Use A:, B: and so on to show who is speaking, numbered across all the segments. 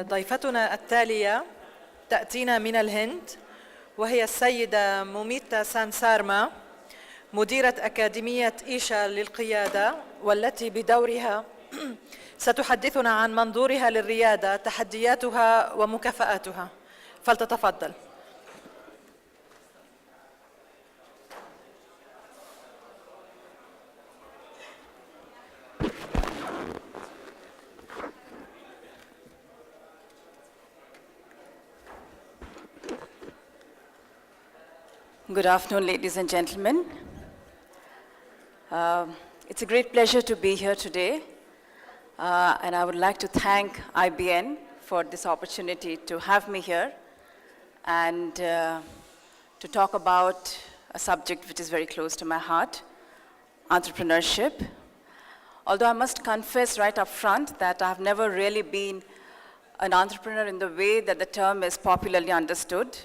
A: ضيفتنا التالية تأتينا من الهند، وهي السيدة موميتا سانسارما، مديرة أكاديمية إيشا للقيادة، والتي بدورها ستحدثنا عن منظورها للريادة، تحدياتها ومكافآتها. فلتتفضل.
B: Good afternoon, ladies and gentlemen. It's a great pleasure to be here today, and I would like to thank IBN for this opportunity to have me here and to talk about a subject which is very close to my heart, entrepreneurship. Although I must confess right up front that I've never really been an entrepreneur in the way that the term is popularly understood.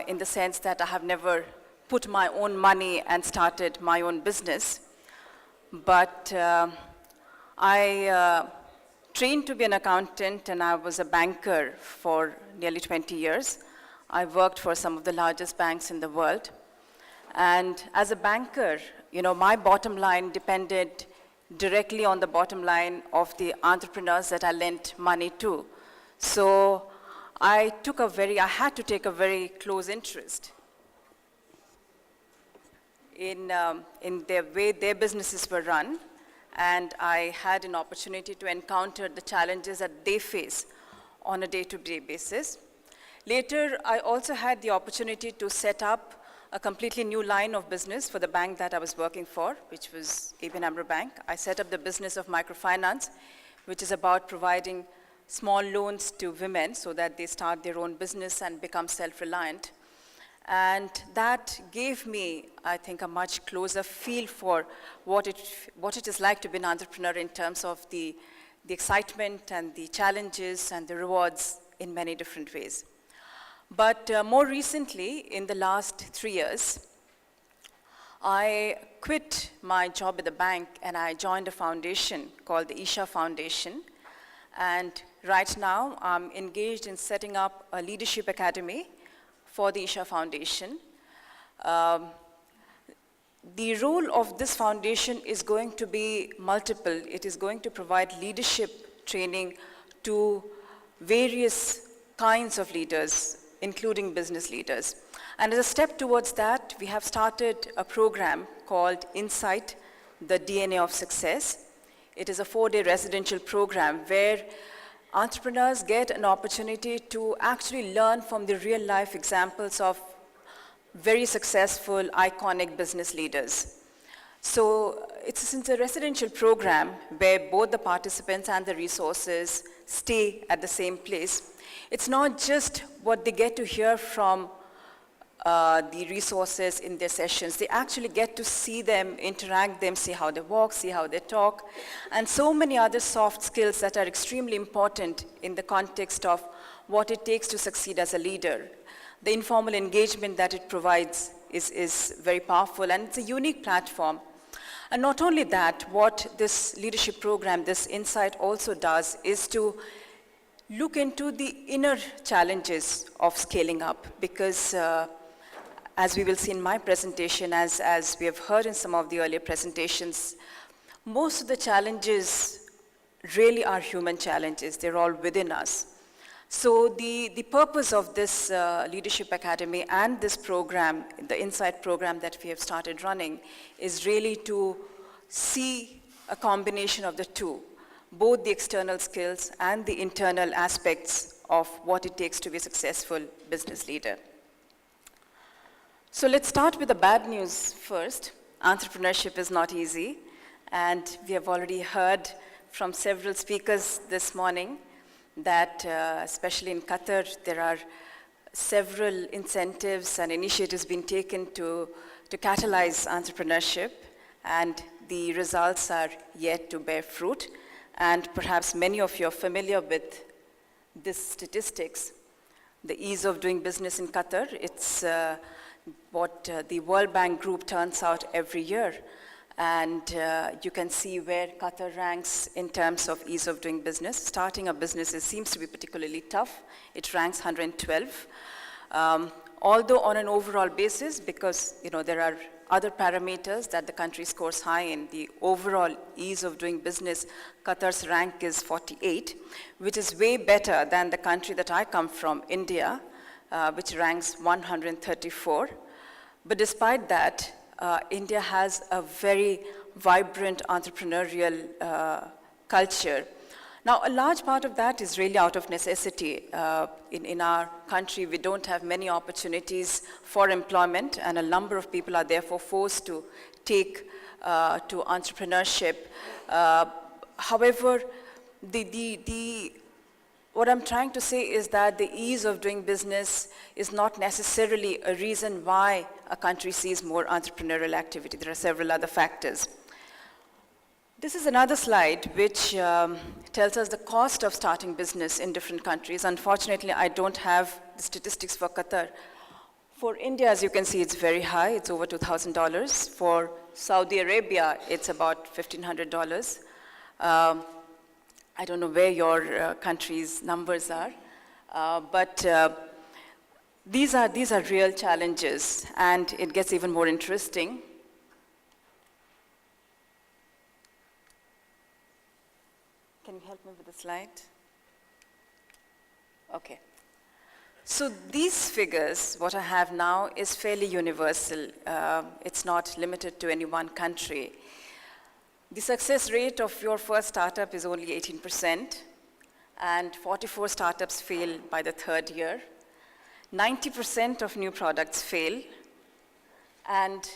B: In the sense that I have never put my own money and started my own business. But I trained to be an accountant, and I was a banker for nearly 20 years. I worked for some of the largest banks in the world. And as a banker, you know, my bottom line depended directly on the bottom line of the entrepreneurs that I lent money to. So I had to take a very close interest in the way their businesses were run, and I had an opportunity to encounter the challenges that they face on a day-to-day basis. Later, I also had the opportunity to set up a completely new line of business for the bank that I was working for, which was ABN AMRO Bank. I set up the business of microfinance, which is about providing small loans to women so that they start their own business and become self-reliant. And that gave me, I think, a much closer feel for what it is like to be an entrepreneur in terms of the excitement and the challenges and the rewards in many different ways. But more recently, in the last 3 years, I quit my job at the bank and I joined a foundation called the Isha Foundation. And right now, I'm engaged in setting up a leadership academy for the Isha Foundation. The role of this foundation is going to be multiple. It is going to provide leadership training to various kinds of leaders, including business leaders. And as a step towards that, we have started a program called Insight, the DNA of Success. It is a 4-day residential program where entrepreneurs get an opportunity to actually learn from the real-life examples of very successful, iconic business leaders. So it's a residential program where both the participants and the resources stay at the same place. It's not just what they get to hear from the resources in their sessions. They actually get to see them, interact them, see how they walk, see how they talk, and so many other soft skills that are extremely important in the context of what it takes to succeed as a leader. The informal engagement that it provides is very powerful, and it's a unique platform. And not only that, what this leadership program, this Insight also does is to look into the inner challenges of scaling up, because as we will see in my presentation, as we have heard in some of the earlier presentations, most of the challenges really are human challenges. They're all within us. So the purpose of this Leadership Academy and this program, the Insight program that we have started running, is really to see a combination of the two, both the external skills and the internal aspects of what it takes to be a successful business leader. So let's start with the bad news first. Entrepreneurship is not easy, and we have already heard from several speakers this morning that, especially in Qatar, there are several incentives and initiatives being taken to catalyze entrepreneurship, and the results are yet to bear fruit. And perhaps many of you are familiar with these statistics. The ease of doing business in Qatar, it's what the World Bank Group turns out every year. And you can see where Qatar ranks in terms of ease of doing business. Starting a business seems to be particularly tough. It ranks 112. Although on an overall basis, because there are other parameters that the country scores high in, the overall ease of doing business, Qatar's rank is 48, which is way better than the country that I come from, India, which ranks 134. But despite that, India has a very vibrant entrepreneurial culture. Now, a large part of that is really out of necessity. In our country, we don't have many opportunities for employment, and a number of people are therefore forced to take to entrepreneurship. However, what I'm trying to say is that the ease of doing business is not necessarily a reason why a country sees more entrepreneurial activity. There are several other factors. This is another slide which tells us the cost of starting business in different countries. Unfortunately, I don't have the statistics for Qatar. For India, as you can see, it's very high. It's over $2,000. For Saudi Arabia, it's about $1,500. I don't know where your country's numbers are, but these are real challenges, and it gets even more interesting. Can you help me with the slide? Okay. So these figures, what I have now, is fairly universal. It's not limited to any one country. The success rate of your first startup is only 18%, and 44 startups fail by the third year. 90% of new products fail, and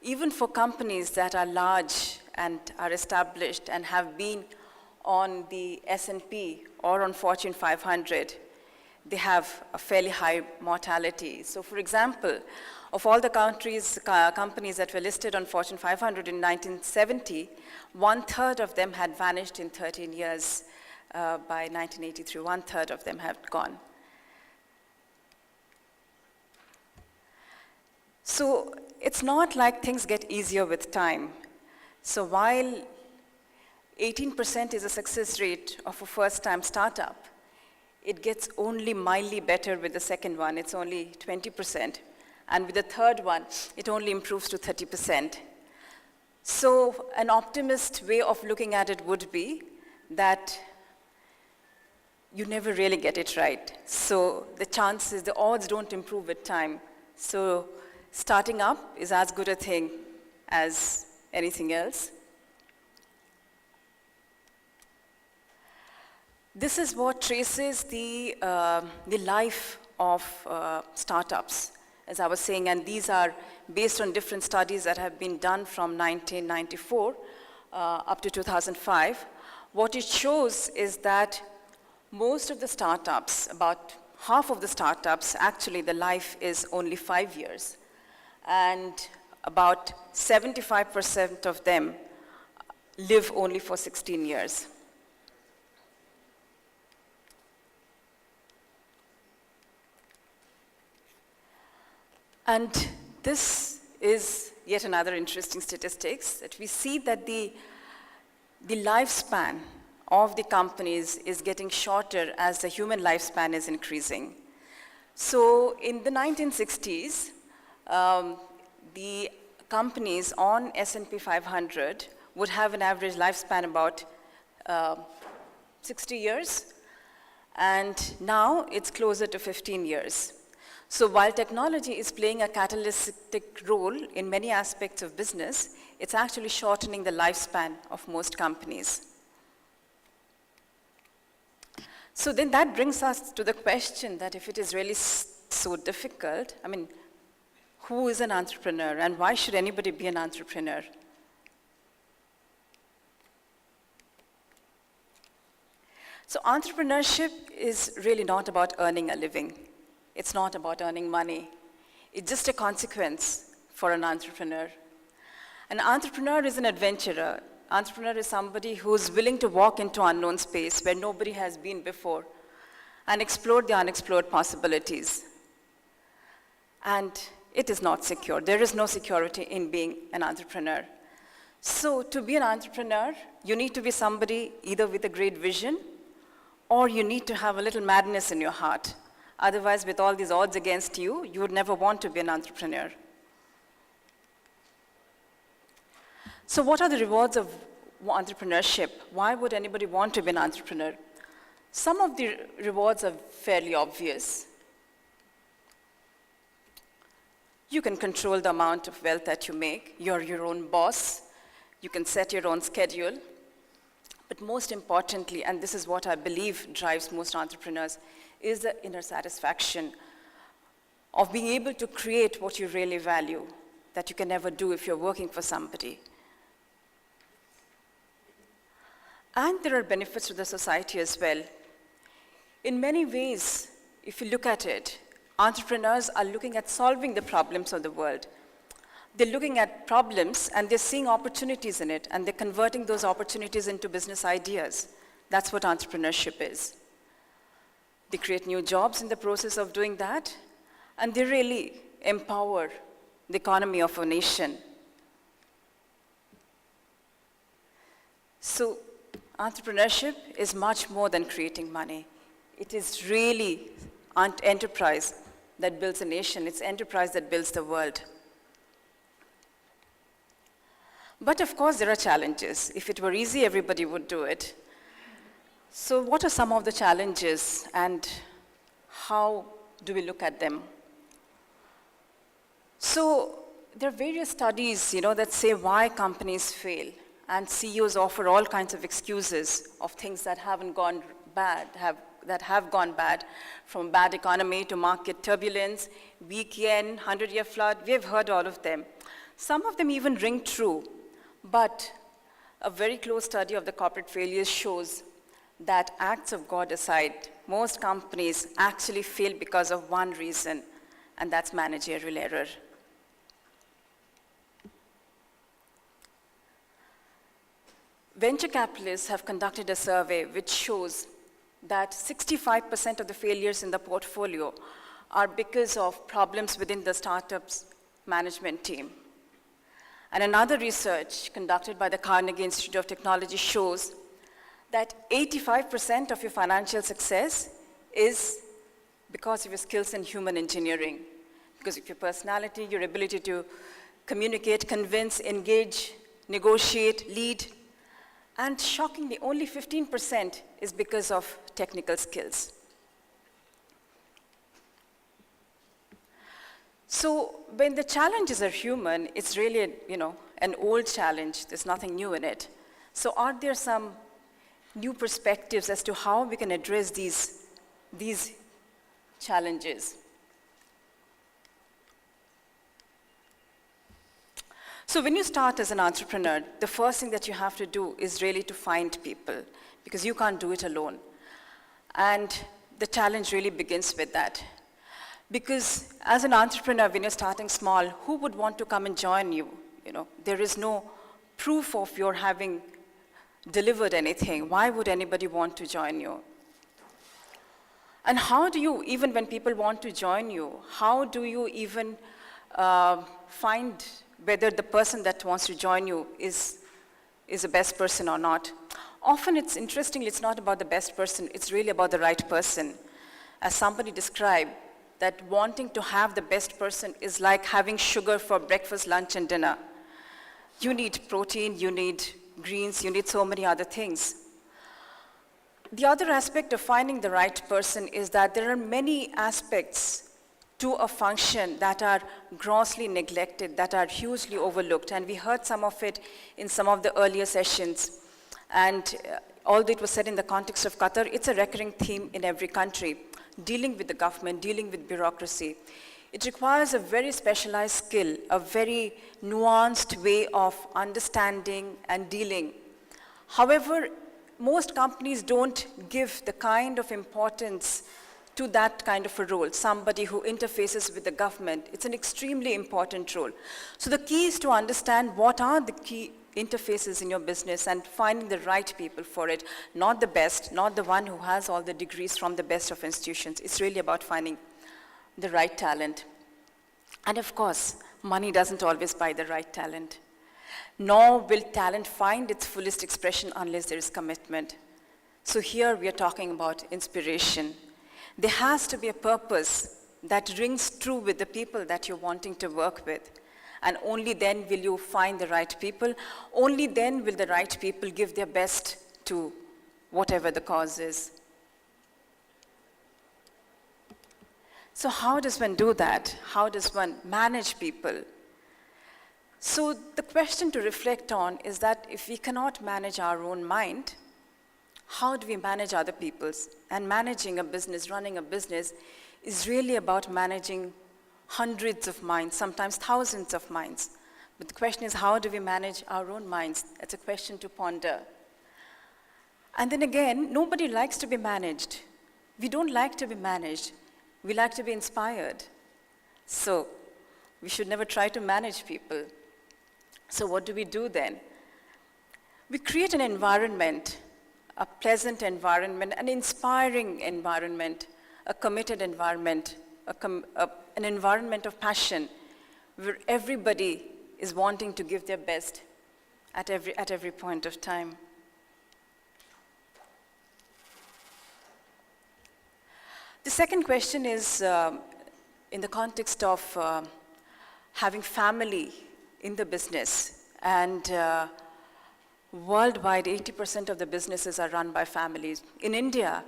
B: even for companies that are large and are established and have been on the S&P or on Fortune 500, they have a fairly high mortality. So for example, of all the companies that were listed on Fortune 500 in 1970, 1/3 of them had vanished in 13 years. By 1983, 1/3 of them had gone. So it's not like things get easier with time. So while 18% is a success rate of a first-time startup, it gets only mildly better with the second one. It's only 20%. And with the third one, it only improves to 30%. So an optimist way of looking at it would be that you never really get it right. So the odds don't improve with time. So starting up is as good a thing as anything else. This is what traces the life of startups, as I was saying, and these are based on different studies that have been done from 1994 up to 2005. What it shows is that most of the startups, about half of the startups, actually the life is only 5 years. And about 75% of them live only for 16 years. And this is yet another interesting statistics, that we see that the lifespan of the companies is getting shorter as the human lifespan is increasing. So in the 1960s, the companies on S&P 500 would have an average lifespan about 60 years, and now it's closer to 15 years. So while technology is playing a catalytic role in many aspects of business, it's actually shortening the lifespan of most companies. So then that brings us to the question that if it is really so difficult, I mean, who is an entrepreneur and why should anybody be an entrepreneur? So entrepreneurship is really not about earning a living. It's not about earning money. It's just a consequence for an entrepreneur. An entrepreneur is an adventurer. Entrepreneur is somebody who's willing to walk into unknown space where nobody has been before and explore the unexplored possibilities. And it is not secure. There is no security in being an entrepreneur. So to be an entrepreneur, you need to be somebody either with a great vision, or you need to have a little madness in your heart. Otherwise, with all these odds against you, you would never want to be an entrepreneur. So what are the rewards of entrepreneurship? Why would anybody want to be an entrepreneur? Some of the rewards are fairly obvious. You can control the amount of wealth that you make. You're your own boss. You can set your own schedule. But most importantly, and this is what I believe drives most entrepreneurs, is the inner satisfaction of being able to create what you really value, that you can never do if you're working for somebody. And there are benefits to the society as well. In many ways, if you look at it, entrepreneurs are looking at solving the problems of the world. They're looking at problems and they're seeing opportunities in it, and they're converting those opportunities into business ideas. That's what entrepreneurship is. They create new jobs in the process of doing that, and they really empower the economy of a nation. So entrepreneurship is much more than creating money. It is really enterprise that builds a nation. It's enterprise that builds the world. But of course, there are challenges. If it were easy, everybody would do it. So what are some of the challenges, and how do we look at them? So there are various studies, that say why companies fail. And CEOs offer all kinds of excuses of things that haven't gone bad, that have gone bad, from bad economy to market turbulence, weak yen, 100-year flood. We have heard all of them. Some of them even ring true, but a very close study of the corporate failures shows that, acts of God aside, most companies actually fail because of one reason, and that's managerial error. Venture capitalists have conducted a survey which shows that 65% of the failures in the portfolio are because of problems within the startup's management team. And another research conducted by the Carnegie Institute of Technology shows that 85% of your financial success is because of your skills in human engineering, because of your personality, your ability to communicate, convince, engage, negotiate, lead. And shockingly, only 15% is because of technical skills. So when the challenges are human, it's really, an old challenge. There's nothing new in it. So are there some new perspectives as to how we can address these challenges? So when you start as an entrepreneur, the first thing that you have to do is really to find people, because you can't do it alone. And the challenge really begins with that. Because as an entrepreneur, when you're starting small, who would want to come and join you? There is no proof of your having delivered anything. Why would anybody want to join you? And how do you, even when people want to join you, how do you even find whether the person that wants to join you is the best person or not? Often interestingly, it's not about the best person, it's really about the right person. As somebody described, that wanting to have the best person is like having sugar for breakfast, lunch, and dinner. You need protein, you need greens, you need so many other things. The other aspect of finding the right person is that there are many aspects to a function that are grossly neglected, that are hugely overlooked. And we heard some of it in some of the earlier sessions. And although it was said in the context of Qatar, it's a recurring theme in every country, dealing with the government, dealing with bureaucracy. It requires a very specialized skill, a very nuanced way of understanding and dealing. However, most companies don't give the kind of importance to that kind of a role, somebody who interfaces with the government. It's an extremely important role. So the key is to understand what are the key interfaces in your business and finding the right people for it, not the best, not the one who has all the degrees from the best of institutions. It's really about finding the right talent. And of course, money doesn't always buy the right talent. Nor will talent find its fullest expression unless there is commitment. So here we are talking about inspiration. There has to be a purpose that rings true with the people that you're wanting to work with. And only then will you find the right people. Only then will the right people give their best to whatever the cause is. So how does one do that? How does one manage people? So the question to reflect on is that if we cannot manage our own mind, how do we manage other people's? And managing a business, running a business, is really about managing hundreds of minds, sometimes thousands of minds. But the question is, how do we manage our own minds? That's a question to ponder. And then again, nobody likes to be managed. We don't like to be managed. We like to be inspired. So we should never try to manage people. So what do we do then? We create an environment, a pleasant environment, an inspiring environment, a committed environment, an environment of passion, where everybody is wanting to give their best at every point of time. The second question is in the context of having family in the business. And worldwide, 80% of the businesses are run by families. In India,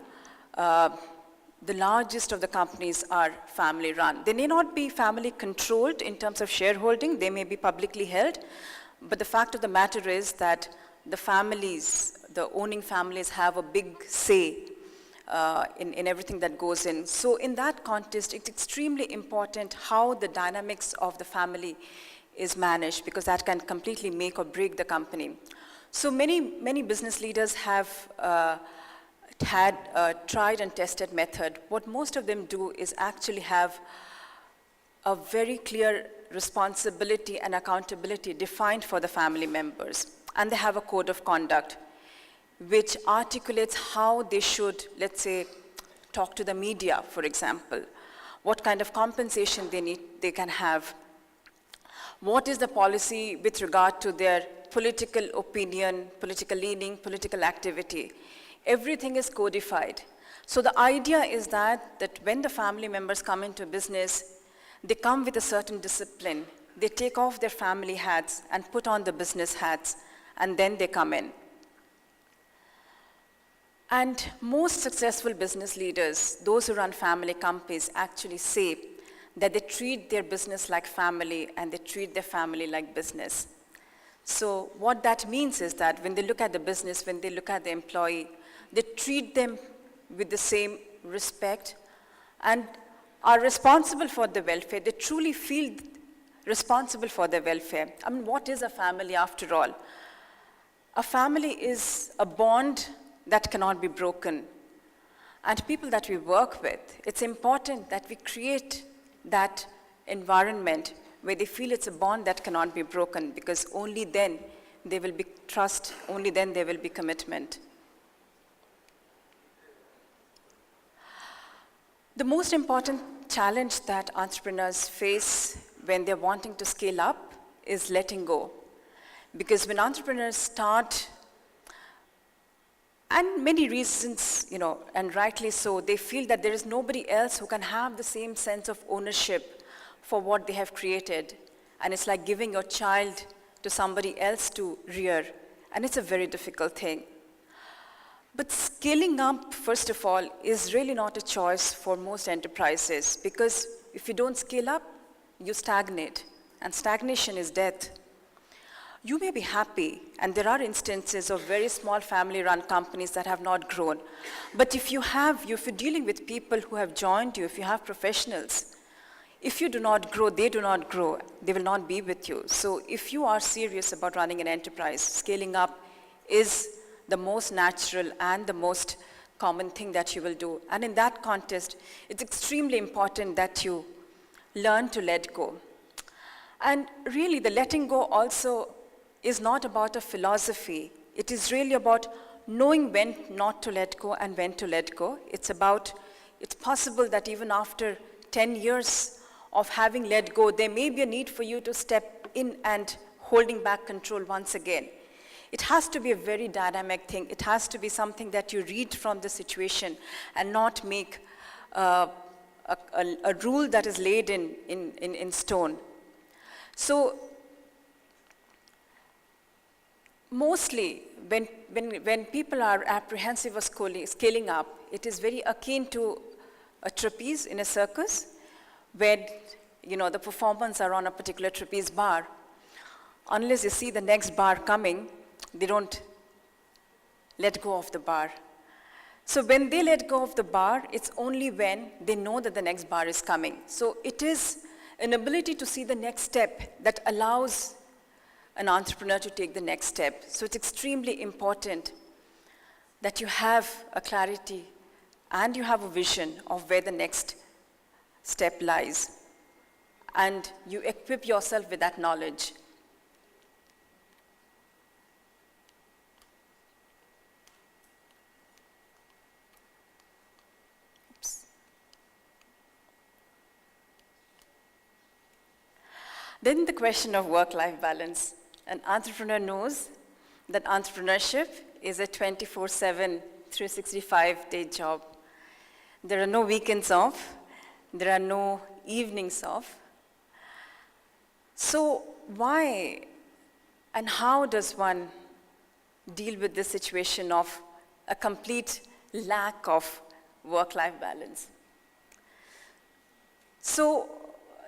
B: the largest of the companies are family run. They may not be family controlled in terms of shareholding, they may be publicly held, but the fact of the matter is that the families, the owning families have a big say in everything that goes in. So in that context, it's extremely important how the dynamics of the family is managed, because that can completely make or break the company. So many business leaders have had a tried and tested method. What most of them do is actually have a very clear responsibility and accountability defined for the family members. And they have a code of conduct which articulates how they should, let's say, talk to the media, for example, what kind of compensation they can have, what is the policy with regard to their political opinion, political leaning, political activity. Everything is codified. So the idea is that when the family members come into business, they come with a certain discipline. They take off their family hats and put on the business hats, and then they come in. And most successful business leaders, those who run family companies, actually say that they treat their business like family and they treat their family like business. So what that means is that when they look at the business, when they look at the employee, they treat them with the same respect and are responsible for their welfare. They truly feel responsible for their welfare. I mean, what is a family after all? A family is a bond that cannot be broken. And people that we work with, it's important that we create that environment where they feel it's a bond that cannot be broken, because only then there will be trust, only then there will be commitment. The most important challenge that entrepreneurs face when they're wanting to scale up is letting go. Because when entrepreneurs start, and many reasons, and rightly so, they feel that there is nobody else who can have the same sense of ownership for what they have created. And it's like giving your child to somebody else to rear. And it's a very difficult thing. But scaling up, first of all, is really not a choice for most enterprises, because if you don't scale up, you stagnate. And stagnation is death. You may be happy, and there are instances of very small family-run companies that have not grown. But if you're dealing with people who have joined you, if you have professionals, if you do not grow, they do not grow. They will not be with you. So if you are serious about running an enterprise, scaling up is the most natural and the most common thing that you will do. And in that context, it's extremely important that you learn to let go. And really, the letting go also is not about a philosophy. It is really about knowing when not to let go and when to let go. It's possible that even after 10 years of having let go, there may be a need for you to step in and holding back control once again. It has to be a very dynamic thing. It has to be something that you read from the situation and not make a rule that is laid in stone. So mostly when people are apprehensive of scaling up, it is very akin to a trapeze in a circus where the performers are on a particular trapeze bar. Unless you see the next bar coming, they don't let go of the bar. So when they let go of the bar, it's only when they know that the next bar is coming. So it is an ability to see the next step that allows an entrepreneur to take the next step. So it's extremely important that you have a clarity and you have a vision of where the next step lies. And you equip yourself with that knowledge. Then the question of work-life balance. An entrepreneur knows that entrepreneurship is a 24/7, 365-day job. There are no weekends off. There are no evenings off. So why and how does one deal with this situation of a complete lack of work-life balance? So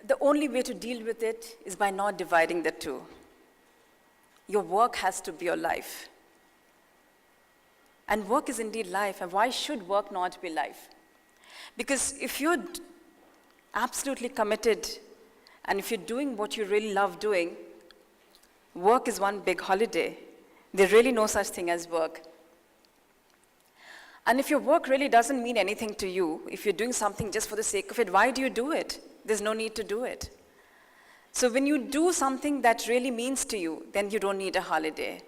B: the only way to deal with it is by not dividing the two. Your work has to be your life. And work is indeed life, and why should work not be life? Because if you're absolutely committed, and if you're doing what you really love doing, work is one big holiday. There's really no such thing as work. And if your work really doesn't mean anything to you, if you're doing something just for the sake of it, why do you do it? There's no need to do it. So when you do something that really means to you, then you don't need a holiday.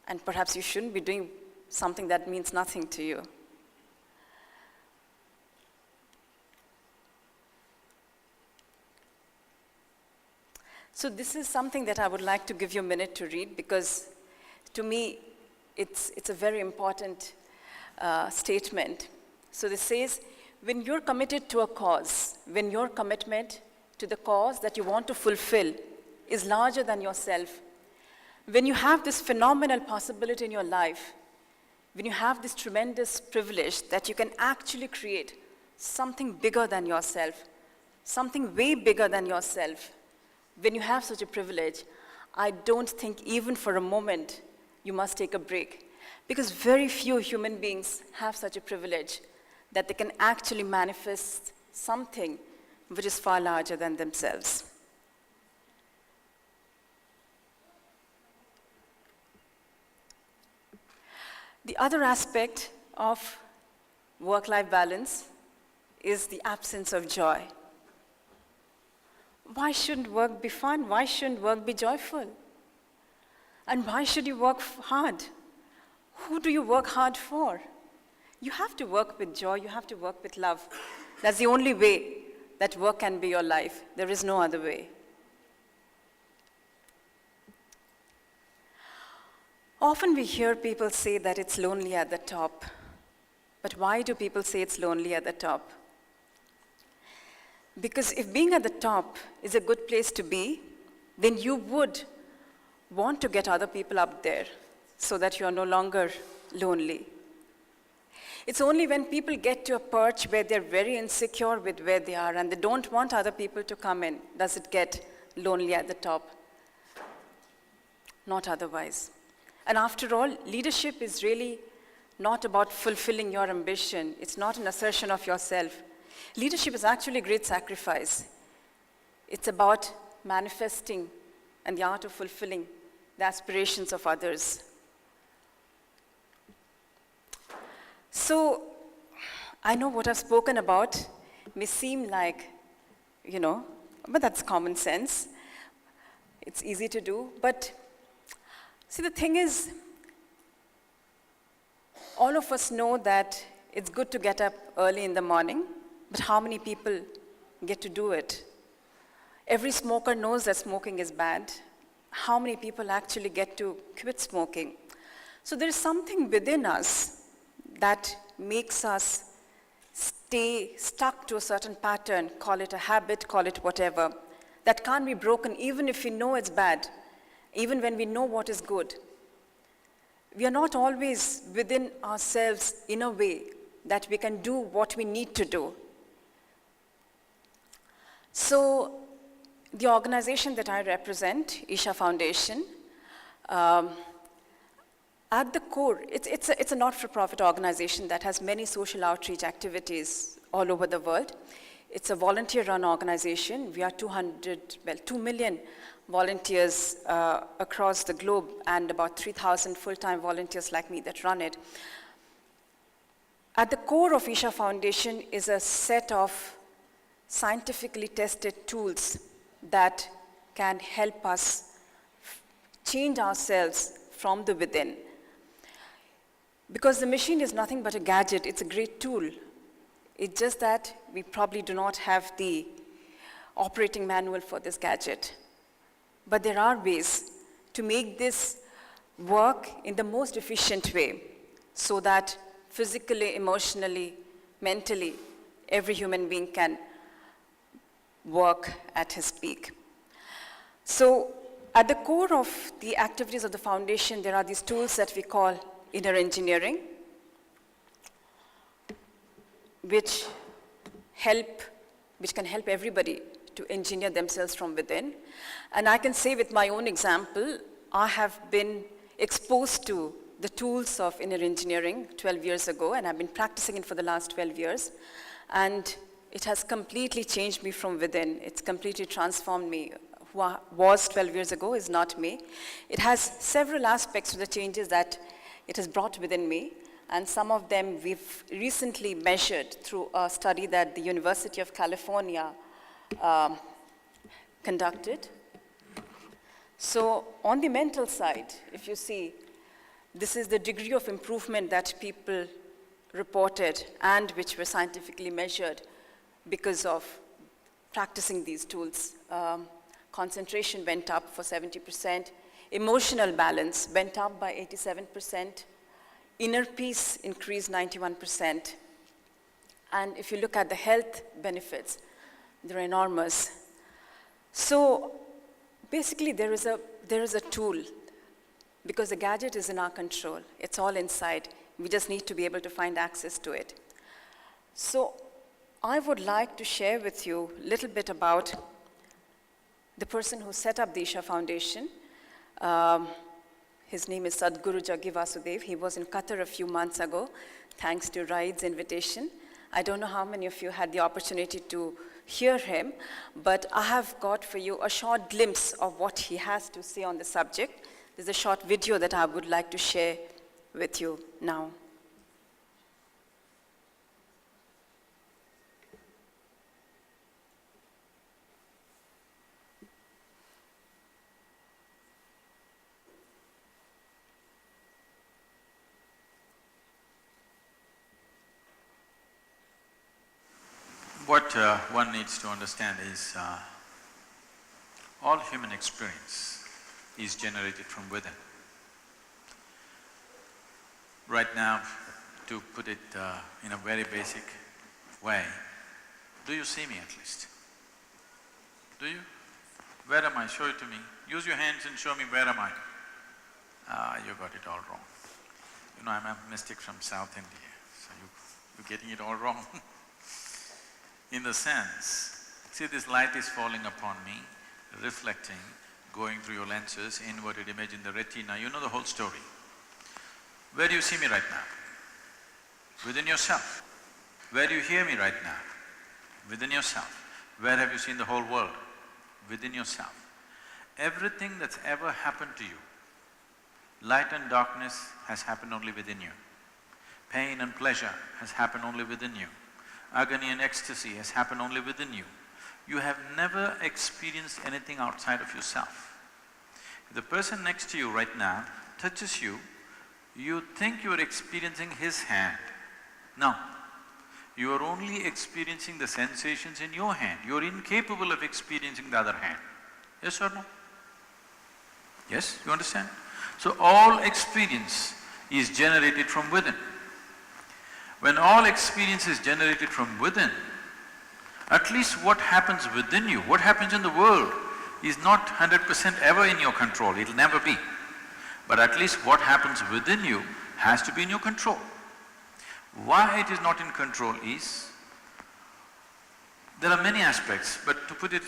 B: And perhaps you shouldn't be doing something that means nothing to you. So this is something that I would like to give you a minute to read, because to me, it's a very important statement. So this says, when you're committed to a cause, when your commitment to the cause that you want to fulfill is larger than yourself, when you have this phenomenal possibility in your life, when you have this tremendous privilege that you can actually create something bigger than yourself, something way bigger than yourself, when you have such a privilege, I don't think even for a moment you must take a break. Because very few human beings have such a privilege that they can actually manifest something which is far larger than themselves. The other aspect of work-life balance is the absence of joy. Why shouldn't work be fun? Why shouldn't work be joyful? And why should you work hard? Who do you work hard for? You have to work with joy, you have to work with love. That's the only way that work can be your life. There is no other way. Often we hear people say that it's lonely at the top. But why do people say it's lonely at the top? Because if being at the top is a good place to be, then you would want to get other people up there so that you are no longer lonely. It's only when people get to a perch where they're very insecure with where they are and they don't want other people to come in, does it get lonely at the top. Not otherwise. And after all, leadership is really not about fulfilling your ambition. It's not an assertion of yourself. Leadership is actually a great sacrifice. It's about manifesting and the art of fulfilling the aspirations of others. So, I know what I've spoken about may seem like, but that's common sense. It's easy to do. But see, the thing is, all of us know that it's good to get up early in the morning, but how many people get to do it? Every smoker knows that smoking is bad. How many people actually get to quit smoking? So there is something within us that makes us stay stuck to a certain pattern, call it a habit, call it whatever, that can't be broken even if we know it's bad, even when we know what is good. We are not always within ourselves in a way that we can do what we need to do. So the organization that I represent, Isha Foundation, at the core, it's a not-for-profit organization that has many social outreach activities all over the world. It's a volunteer-run organization. We are 2 million volunteers across the globe and about 3,000 full-time volunteers like me that run it. At the core of Isha Foundation is a set of scientifically tested tools that can help us change ourselves from the within. Because the machine is nothing but a gadget, it's a great tool. It's just that we probably do not have the operating manual for this gadget. But there are ways to make this work in the most efficient way so that physically, emotionally, mentally, every human being can work at his peak. So at the core of the activities of the foundation, there are these tools that we call inner engineering, which can help everybody to engineer themselves from within. And I can say with my own example, I have been exposed to the tools of inner engineering 12 years ago, and I've been practicing it for the last 12 years. And it has completely changed me from within. It's completely transformed me. Who I was 12 years ago is not me. It has several aspects of the changes that it has brought within me, and some of them we've recently measured through a study that the University of California conducted. So on the mental side, if you see, this is the degree of improvement that people reported and which were scientifically measured because of practicing these tools. Concentration went up for 70%. Emotional balance went up by 87%. Inner peace increased 91%. And if you look at the health benefits, they're enormous. So basically there is a tool, because the gadget is in our control. It's all inside. We just need to be able to find access to it. So I would like to share with you a little bit about the person who set up the Isha Foundation. His name is Sadhguru Jaggi Vasudev. He was in Qatar a few months ago, thanks to Raid's invitation. I don't know how many of you had the opportunity to hear him, but I have got for you a short glimpse of what he has to say on the subject. There's a short video that I would like to share with you now.
C: What one needs to understand is all human experience is generated from within. Right now, to put it in a very basic way, do you see me at least? Do you? Where am I? Show it to me. Use your hands and show me where am I. You got it all wrong. You know, I'm a mystic from South India, so you're getting it all wrong. In the sense, see, this light is falling upon me, reflecting, going through your lenses, inverted image in the retina, you know the whole story. Where do you see me right now? Within yourself. Where do you hear me right now? Within yourself. Where have you seen the whole world? Within yourself. Everything that's ever happened to you, light and darkness has happened only within you. Pain and pleasure has happened only within you. Agony and ecstasy has happened only within you. You have never experienced anything outside of yourself. If the person next to you right now touches you, you think you're experiencing his hand. No. You are only experiencing the sensations in your hand. You are incapable of experiencing the other hand. Yes or no? Yes, you understand? So all experience is generated from within. When all experience is generated from within, at least what happens within you, what happens in the world is not 100% ever in your control, it'll never be. But at least what happens within you has to be in your control. Why it is not in control is, there are many aspects, but to put it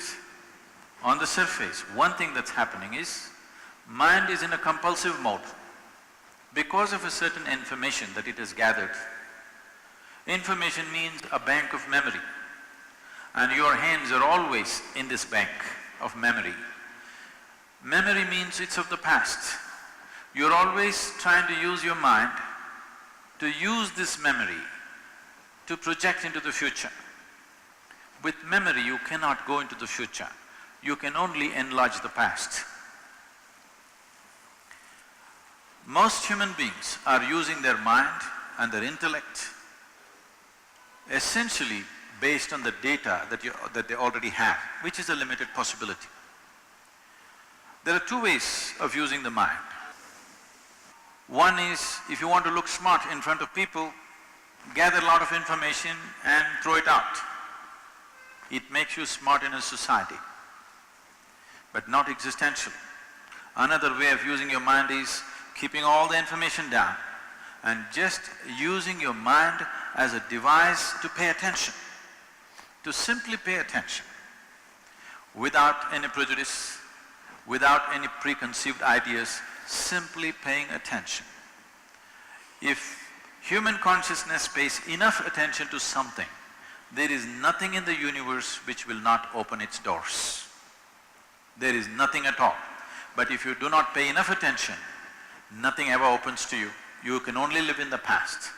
C: on the surface, one thing that's happening is, mind is in a compulsive mode. Because of a certain information that it has gathered, information means a bank of memory, and your hands are always in this bank of memory. Memory means it's of the past. You're always trying to use your mind to use this memory to project into the future. With memory, you cannot go into the future. You can only enlarge the past. Most human beings are using their mind and their intellect essentially based on the data that they already have, which is a limited possibility. There are two ways of using the mind. One is, if you want to look smart in front of people, gather a lot of information and throw it out. It makes you smart in a society, but not existential. Another way of using your mind is keeping all the information down and just using your mind as a device to pay attention, to simply pay attention, without any prejudice, without any preconceived ideas, simply paying attention. If human consciousness pays enough attention to something, there is nothing in the universe which will not open its doors. There is nothing at all. But if you do not pay enough attention, nothing ever opens to you. You can only live in the past.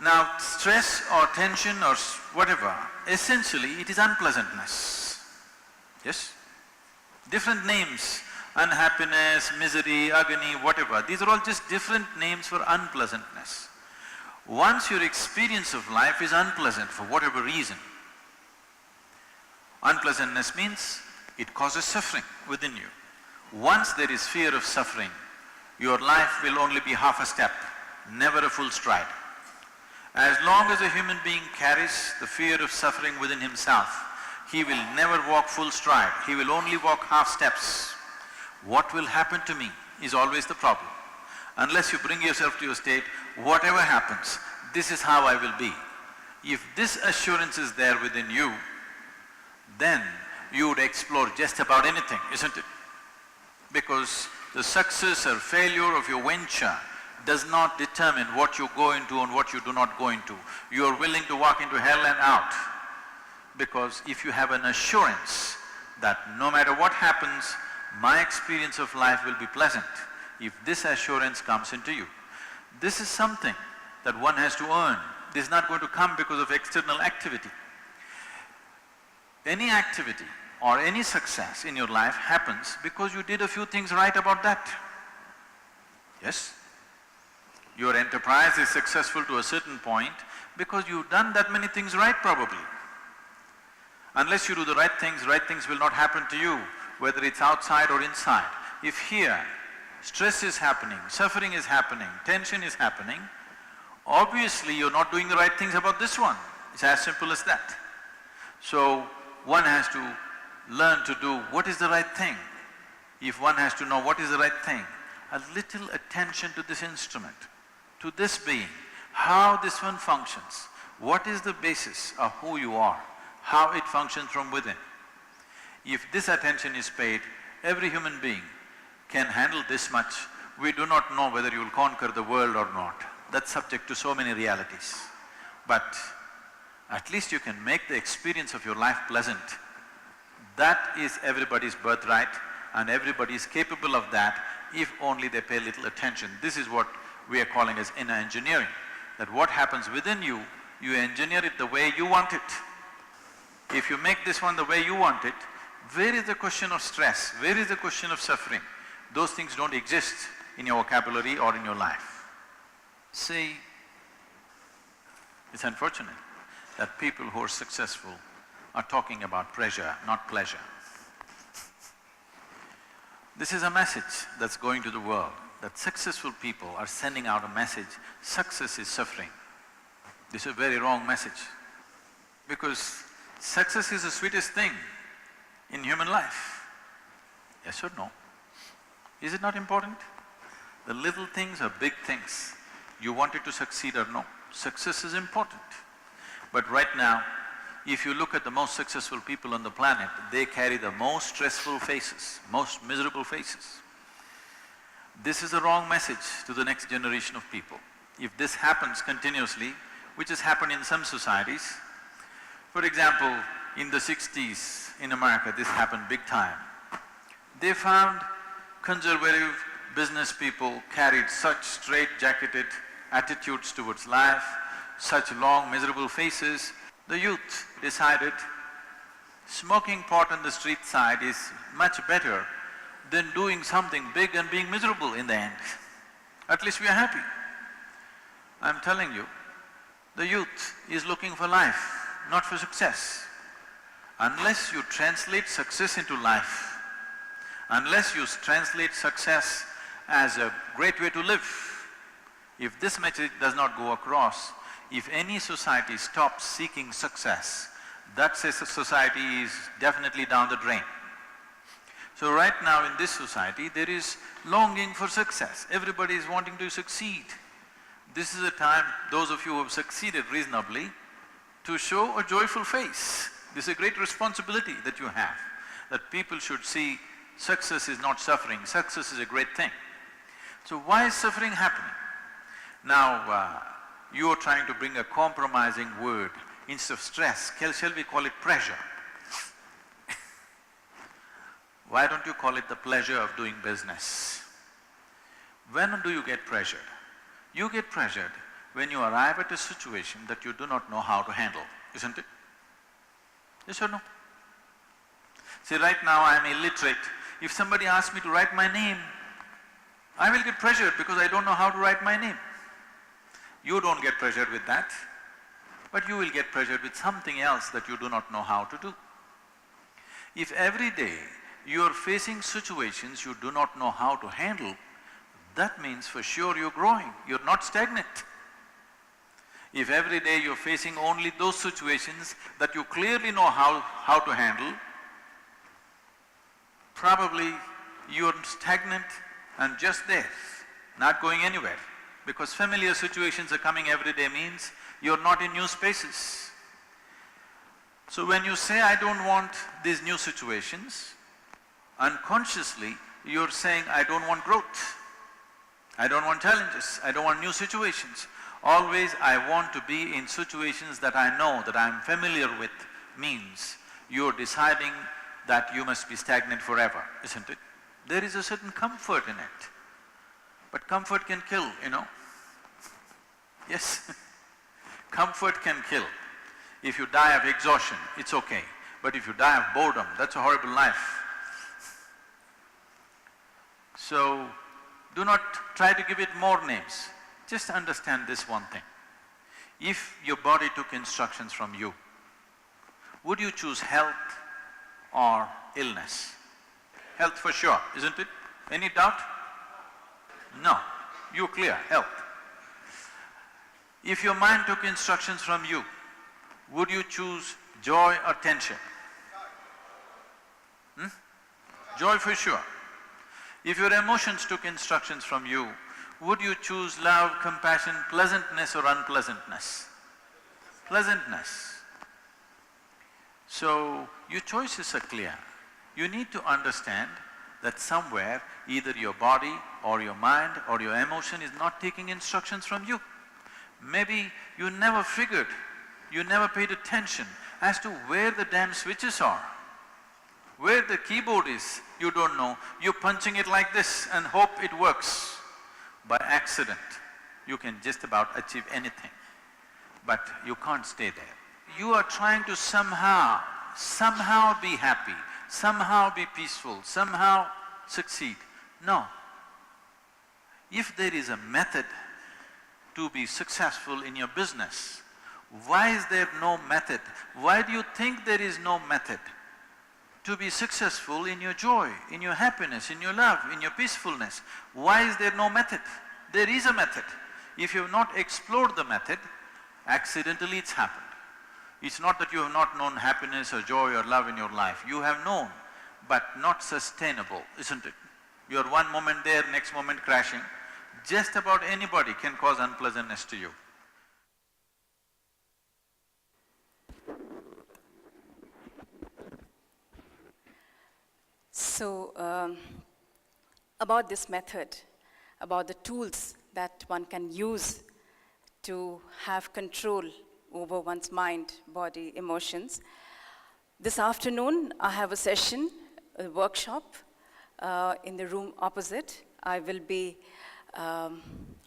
C: Now, stress or tension or whatever, essentially it is unpleasantness. Yes? Different names, unhappiness, misery, agony, whatever, these are all just different names for unpleasantness. Once your experience of life is unpleasant for whatever reason, unpleasantness means it causes suffering within you. Once there is fear of suffering, your life will only be half a step, never a full stride. As long as a human being carries the fear of suffering within himself, he will never walk full stride, he will only walk half steps. What will happen to me is always the problem. Unless you bring yourself to a state, whatever happens, this is how I will be. If this assurance is there within you, then you would explore just about anything, isn't it? Because the success or failure of your venture does not determine what you go into and what you do not go into. You are willing to walk into hell and out. Because if you have an assurance that no matter what happens, my experience of life will be pleasant, if this assurance comes into you, this is something that one has to earn. This is not going to come because of external activity. Any activity or any success in your life happens because you did a few things right about that. Yes? Your enterprise is successful to a certain point because you've done that many things right probably. Unless you do the right things will not happen to you, whether it's outside or inside. If here stress is happening, suffering is happening, tension is happening, obviously you're not doing the right things about this one. It's as simple as that. So one has to learn to do what is the right thing. If one has to know what is the right thing, a little attention to this instrument, to this being, how this one functions, what is the basis of who you are, how it functions from within. If this attention is paid, every human being can handle this much. We do not know whether you will conquer the world or not. That's subject to so many realities. But at least you can make the experience of your life pleasant. That is everybody's birthright, and everybody is capable of that if only they pay little attention. This is what we are calling as inner engineering. That what happens within you, you engineer it the way you want it. If you make this one the way you want it, where is the question of stress? Where is the question of suffering? Those things don't exist in your vocabulary or in your life. See, it's unfortunate. that people who are successful are talking about pressure, not pleasure. This is a message that's going to the world, that successful people are sending out a message, success is suffering. This is a very wrong message, because success is the sweetest thing in human life. Yes or no? Is it not important? The little things are big things. You wanted to succeed or no, success is important. But right now, if you look at the most successful people on the planet, they carry the most stressful faces, most miserable faces. This is a wrong message to the next generation of people. If this happens continuously, which has happened in some societies, for example, in the 60s in America, this happened big time. They found conservative business people carried such straight-jacketed attitudes towards life, such long miserable faces. The youth decided smoking pot on the street side is much better than doing something big and being miserable in the end. At least we are happy. I'm telling you, the youth is looking for life, not for success. Unless you translate success into life, unless you translate success as a great way to live, if this message does not go across, if any society stops seeking success, that society is definitely down the drain. So right now in this society, there is longing for success. Everybody is wanting to succeed. This is a time, those of you who have succeeded reasonably, to show a joyful face. This is a great responsibility that you have, that people should see success is not suffering, success is a great thing. So why is suffering happening? Now, you are trying to bring a compromising word. Instead of stress, shall we call it pressure? Why don't you call it the pleasure of doing business? When do you get pressured? You get pressured when you arrive at a situation that you do not know how to handle, isn't it? Yes or no? See, right now I am illiterate. If somebody asks me to write my name, I will get pressured because I don't know how to write my name. You don't get pressured with that, but you will get pressured with something else that you do not know how to do. If every day you are facing situations you do not know how to handle, that means for sure you're growing, you're not stagnant. If every day you're facing only those situations that you clearly know how to handle, probably you're stagnant and just there, not going anywhere. Because familiar situations are coming every day means you're not in new spaces. So when you say, I don't want these new situations, unconsciously you're saying, I don't want growth, I don't want challenges, I don't want new situations. Always I want to be in situations that I know, that I'm familiar with, means you're deciding that you must be stagnant forever, isn't it? There is a certain comfort in it. But comfort can kill, you know. Yes, comfort can kill. If you die of exhaustion, it's okay. But if you die of boredom, that's a horrible life. So, do not try to give it more names. Just understand this one thing. If your body took instructions from you, would you choose health or illness? Health for sure, isn't it? Any doubt? No, you're clear, health. If your mind took instructions from you, would you choose joy or tension? Joy for sure. If your emotions took instructions from you, would you choose love, compassion, pleasantness or unpleasantness? Pleasantness. So, your choices are clear. You need to understand that somewhere either your body or your mind or your emotion is not taking instructions from you. Maybe you never figured, you never paid attention as to where the damn switches are. Where the keyboard is, you don't know. You're punching it like this and hope it works. By accident, you can just about achieve anything, but you can't stay there. You are trying to somehow be happy, somehow be peaceful, somehow succeed. No. If there is a method to be successful in your business, Why is there no method? Why do you think there is no method to be successful in your joy, in your happiness, in your love, in your peacefulness? Why is there no method? There is a method. If you have not explored the method, accidentally it's happened. It's not that you have not known happiness or joy or love in your life. You have known, but not sustainable, isn't it? You're one moment there, next moment crashing. Just about anybody can cause unpleasantness to you.
B: So, about this method, about the tools that one can use to have control over one's mind, body, emotions. This afternoon, I have a session, a workshop in the room opposite. I will be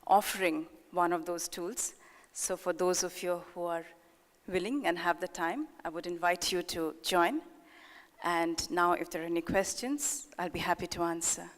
B: offering one of those tools. So for those of you who are willing and have the time, I would invite you to join. And now, if there are any questions, I'll be happy to answer.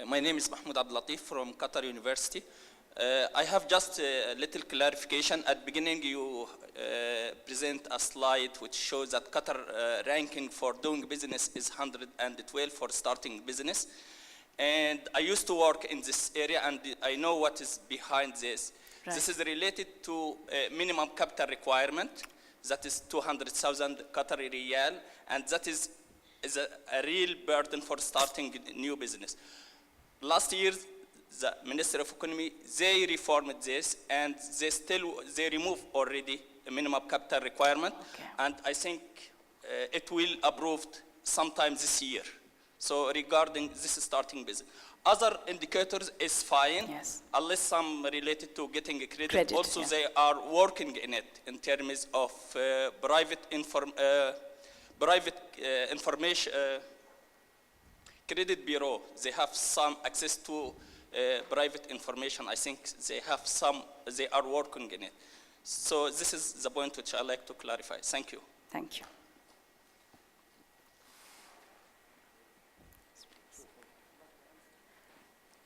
D: My name is Mahmoud Abdul Latif from Qatar University. I have just a little clarification. At the beginning, you present a slide which shows that Qatar ranking for doing business is 112 for starting business. And I used to work in this area, and I know what is behind this. Right. This is related to minimum capital requirement, that is 200,000 Qatari riyal, and that is a real burden for starting new business. Last year, the Minister of Economy, they reformed this, and they removed already a minimum capital requirement, okay. And I think it will approved sometime this year. So regarding this starting business, other indicators is fine, yes. Unless some related to getting a credit. Also, yeah. They are working in it in terms of private information. Credit bureau, they have some access to private information. I think they have some, they are working in it. So this is the point which I like to clarify. Thank you.
B: Thank you.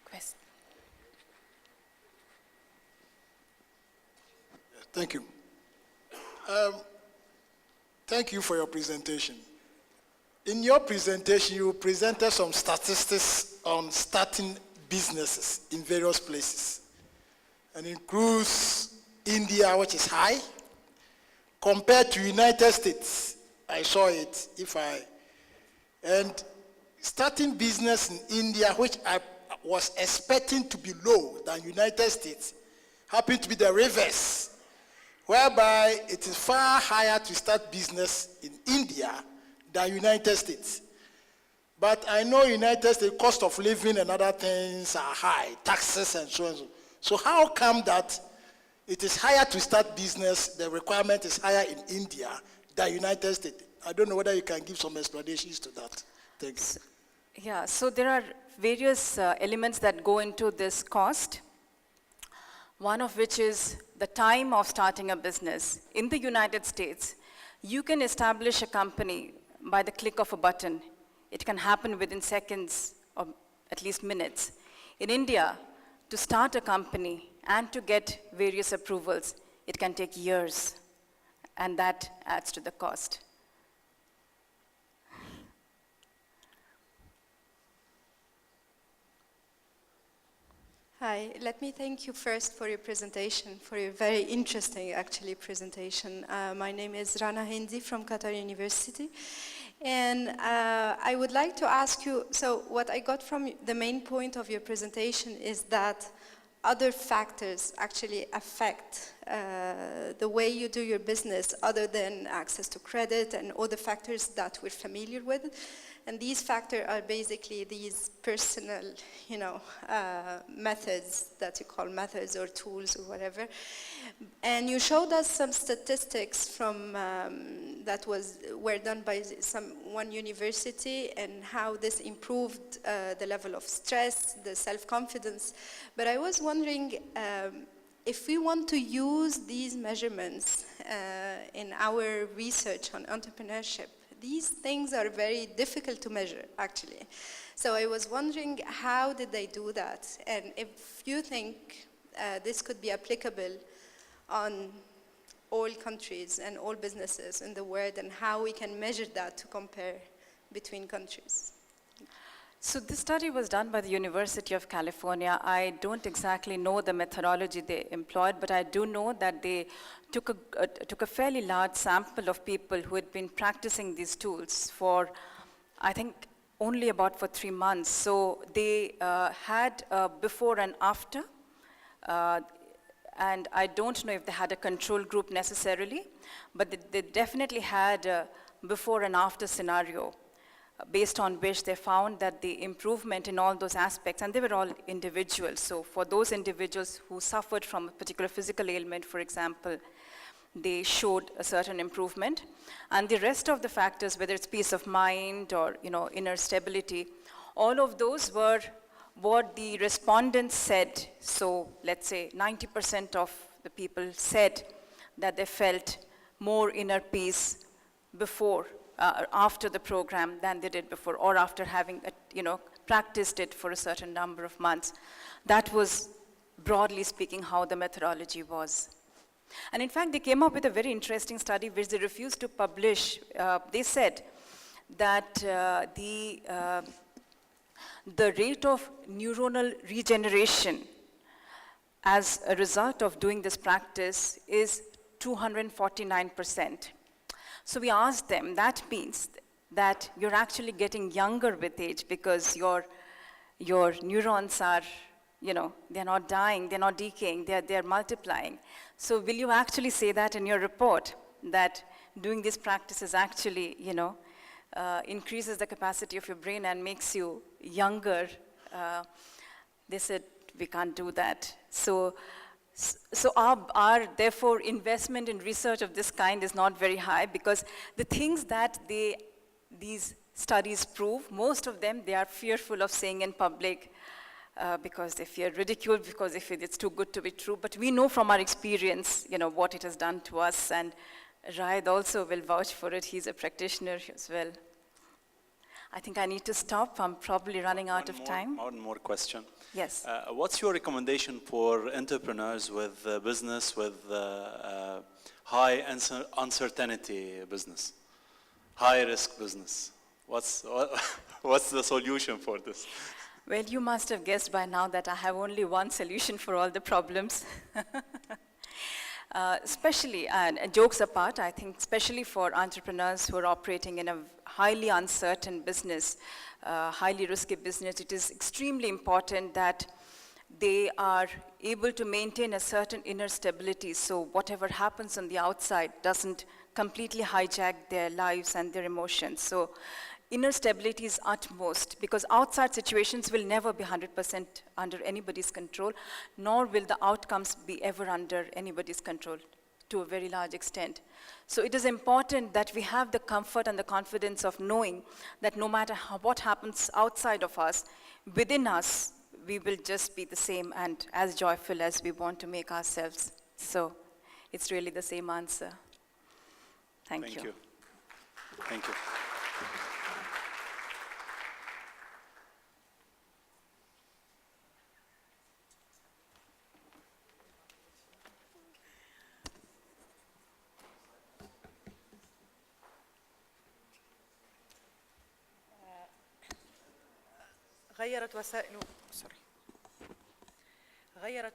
B: Question.
E: Thank you. Thank you for your presentation. In your presentation, you presented some statistics on starting businesses in various places, and includes India, which is high, compared to United States. I saw it, and starting business in India, which I was expecting to be low than United States, happened to be the reverse, whereby it is far higher to start business in India than United States. But I know United States, cost of living and other things are high, taxes and so on. So how come that it is higher to start business, the requirement is higher in India than United States? I don't know whether you can give some explanations to that. Thanks.
B: Yeah, so there are various elements that go into this cost. One of which is the time of starting a business. In the United States, you can establish a company by the click of a button. It can happen within seconds or at least minutes. In India, to start a company and to get various approvals, it can take years, and that adds to the cost.
F: Hi, let me thank you first for your presentation, for your very interesting, actually, presentation. My name is Rana Hindi from Qatar University. And I would like to ask you, so what I got from the main point of your presentation is that other factors actually affect the way you do your business other than access to credit and all the factors that we're familiar with. And these factors are basically these personal, methods that you call methods or tools or whatever. And you showed us some statistics from that were done by one university and how this improved the level of stress, the self-confidence. But I was wondering if we want to use these measurements in our research on entrepreneurship. These things are very difficult to measure, actually. So I was wondering, how did they do that? And if you think this could be applicable on all countries and all businesses in the world, and how we can measure that to compare between countries.
B: So this study was done by the University of California. I don't exactly know the methodology they employed, but I do know that they took a fairly large sample of people who had been practicing these tools for, I think, only about for 3 months. So they had before and after, and I don't know if they had a control group necessarily, but they definitely had a before and after scenario, based on which they found that the improvement in all those aspects, and they were all individuals. So for those individuals who suffered from a particular physical ailment, for example, they showed a certain improvement. And the rest of the factors, whether it's peace of mind or inner stability, all of those were what the respondents said. So let's say 90% of the people said that they felt more inner peace before after the program than they did before, or after having practiced it for a certain number of months. That was, broadly speaking, how the methodology was. And in fact, they came up with a very interesting study which they refused to publish. They said that the rate of neuronal regeneration as a result of doing this practice is 249%. So we asked them, that means that you're actually getting younger with age, because your neurons are, they're not dying, they're not decaying, they're multiplying. So will you actually say that in your report, that doing this practice is actually, increases the capacity of your brain and makes you younger? They said, we can't do that. So our therefore investment in research of this kind is not very high, because the things that these studies prove, most of them they are fearful of saying in public because they fear ridicule, because they feel it's too good to be true. But we know from our experience, what it has done to us, and Raed also will vouch for it. He's a practitioner as well. I think I need to stop. I'm probably running out of time.
G: One more question.
B: Yes.
G: What's your recommendation for entrepreneurs with business with high uncertainty business, high risk business? What's the solution for this?
B: Well, you must have guessed by now that I have only one solution for all the problems. Especially, and jokes apart, I think especially for entrepreneurs who are operating in a highly uncertain business, highly risky business, it is extremely important that they are able to maintain a certain inner stability, so whatever happens on the outside doesn't completely hijack their lives and their emotions. So inner stability is utmost, because outside situations will never be 100% under anybody's control, nor will the outcomes be ever under anybody's control to a very large extent. So it is important that we have the comfort and the confidence of knowing that no matter what happens outside of us, within us, we will just be the same and as joyful as we want to make ourselves. So it's really the same answer. Thank you.
G: Thank you.
A: غيرت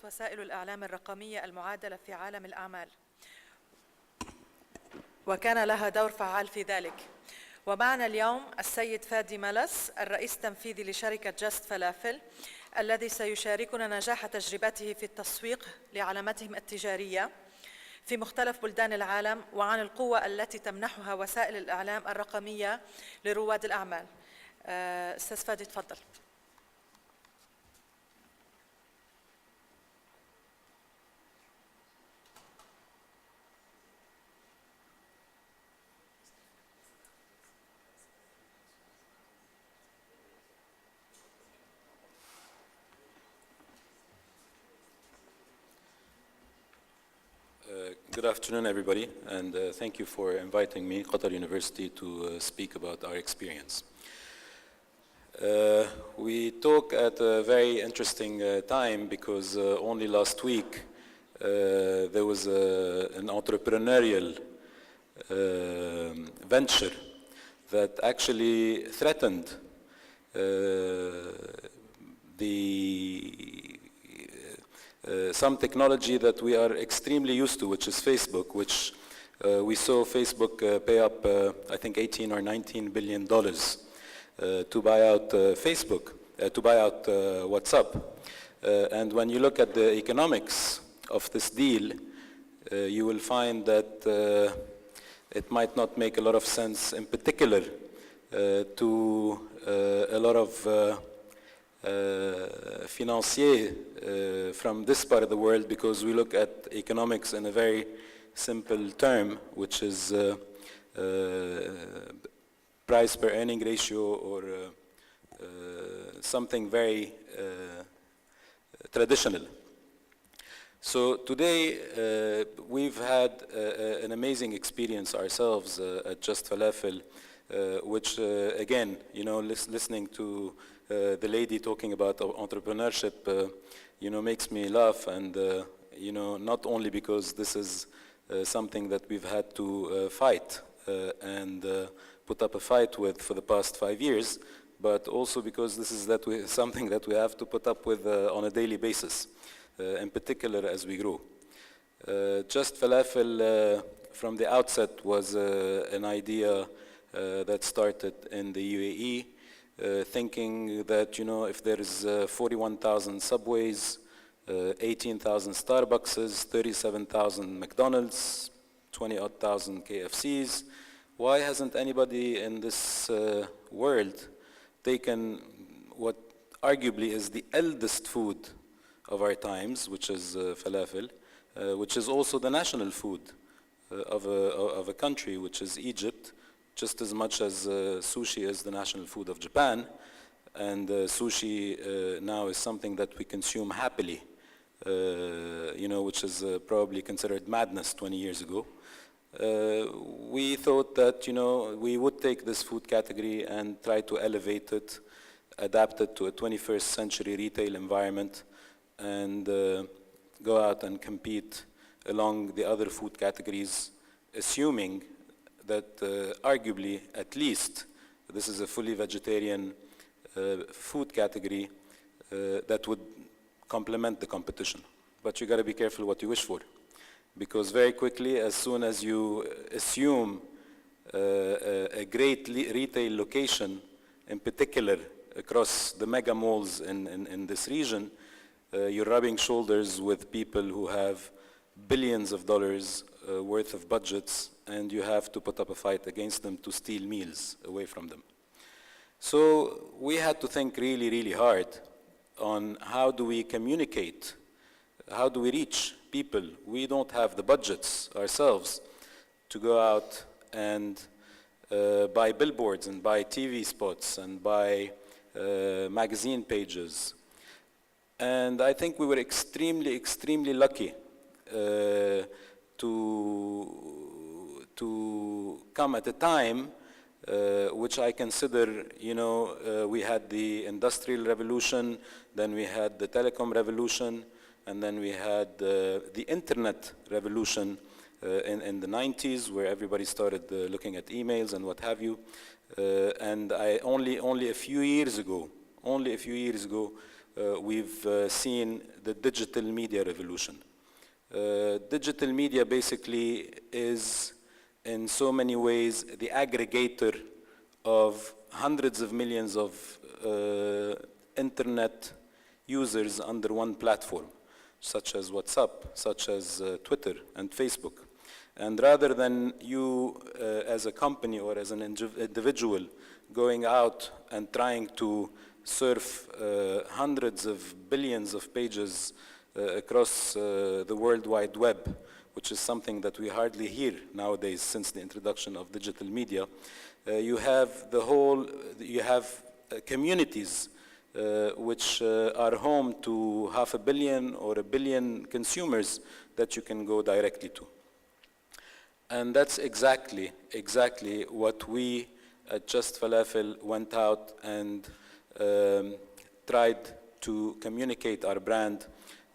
A: وسائل الإعلام الرقمية المعادلة في عالم الأعمال، وكان لها دور فعال في ذلك. ومعنا اليوم السيد فادي ملس، الرئيس التنفيذي لشركة جاست فلافل، الذي سيشاركنا نجاح تجربته في التسويق لعلامتهم التجارية في مختلف بلدان العالم وعن القوة التي تمنحها وسائل الإعلام الرقمية لرواد الأعمال. أستاذ فادي تفضل.
H: Good afternoon, everybody, and thank you for inviting me, Qatar University, to speak about our experience. We talk at a very interesting time because only last week there was an entrepreneurial venture that actually threatened some technology that we are extremely used to, which is Facebook, which we saw Facebook pay up, I think, 18 or 19 billion dollars to buy out Facebook, to buy out WhatsApp. And when you look at the economics of this deal, you will find that it might not make a lot of sense, in particular, to a lot of financiers from this part of the world, because we look at economics in a very simple term, which is price per earning ratio, or something very traditional. So today we've had an amazing experience ourselves at Just Falafel, which again, you know, listening to the lady talking about entrepreneurship, you know, makes me laugh, and you know, not only because this is something that we've had to fight and put up a fight with for the past 5 years, but also because this is something that we have to put up with on a daily basis, in particular as we grow. Just Falafel from the outset was an idea that started in the UAE, thinking that, you know, if there is 41,000 Subways, 18,000 Starbuckses, 37,000 McDonald's, 20-odd thousand KFCs, why hasn't anybody in this world taken what arguably is the eldest food of our times, which is falafel, which is also the national food of a country, which is Egypt, just as much as sushi is the national food of Japan, and sushi now is something that we consume happily, you know, which is probably considered madness 20 years ago. We thought that, you know, we would take this food category and try to elevate it, adapt it to a 21st century retail environment, and go out and compete along the other food categories, assuming that arguably, at least, this is a fully vegetarian food category that would complement the competition. But you got to be careful what you wish for, because very quickly, as soon as you assume a great retail location, in particular across the mega malls in this region, you're rubbing shoulders with people who have billions of dollars worth of budgets, and you have to put up a fight against them to steal meals away from them. So we had to think really, really hard on how do we communicate, how do we reach people. We don't have the budgets ourselves to go out and buy billboards and buy TV spots and buy magazine pages. And I think we were extremely, extremely lucky to come at a time which I consider, you know, we had the Industrial Revolution, then we had the Telecom Revolution, and then we had the Internet Revolution in the 90s, where everybody started looking at emails and what have you. And only a few years ago, we've seen the digital media revolution. Digital media basically is, in so many ways, the aggregator of hundreds of millions of internet users under one platform. such as WhatsApp, such as Twitter and Facebook. And rather than you as a company or as an individual going out and trying to surf hundreds of billions of pages across the World Wide Web, which is something that we hardly hear nowadays since the introduction of digital media, you have communities which are home to 500 million or 1 billion consumers that you can go directly to. And that's exactly what we at Just Falafel went out and tried to communicate our brand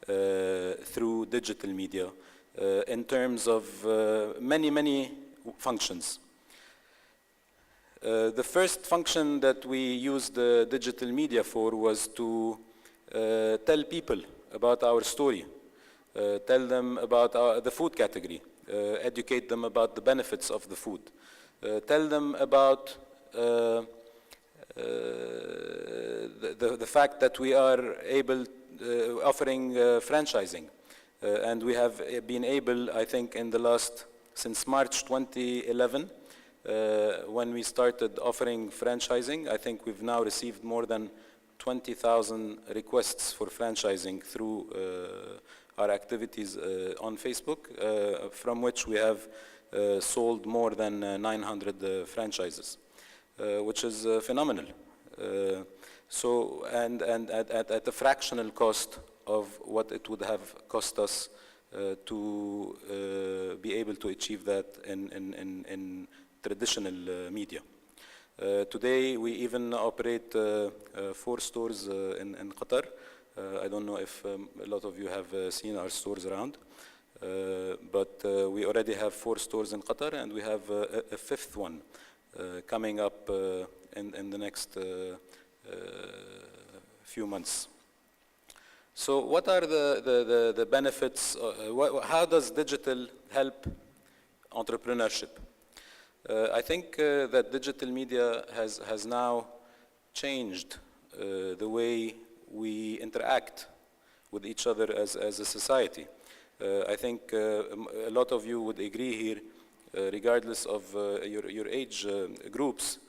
H: through digital media in terms of many functions. The first function that we used digital media for was to tell people about our story, tell them about the food category, educate them about the benefits of the food, tell them about the fact that we are offering franchising. And we have been able, I think, since March 2011, when we started offering franchising, I think we've now received more than 20,000 requests for franchising through our activities on Facebook, from which we have sold more than 900 franchises, which is phenomenal. And at a fractional cost of what it would have cost us to be able to achieve that in traditional media. Today we even operate 4 stores in Qatar. I don't know if a lot of you have seen our stores around, but we already have 4 stores in Qatar, and we have a 5th one coming up in the next few months. So what are the benefits? How does digital help entrepreneurship? I think that digital media has now changed the way we interact with each other as a society. I think a lot of you would agree here, regardless of your age groups,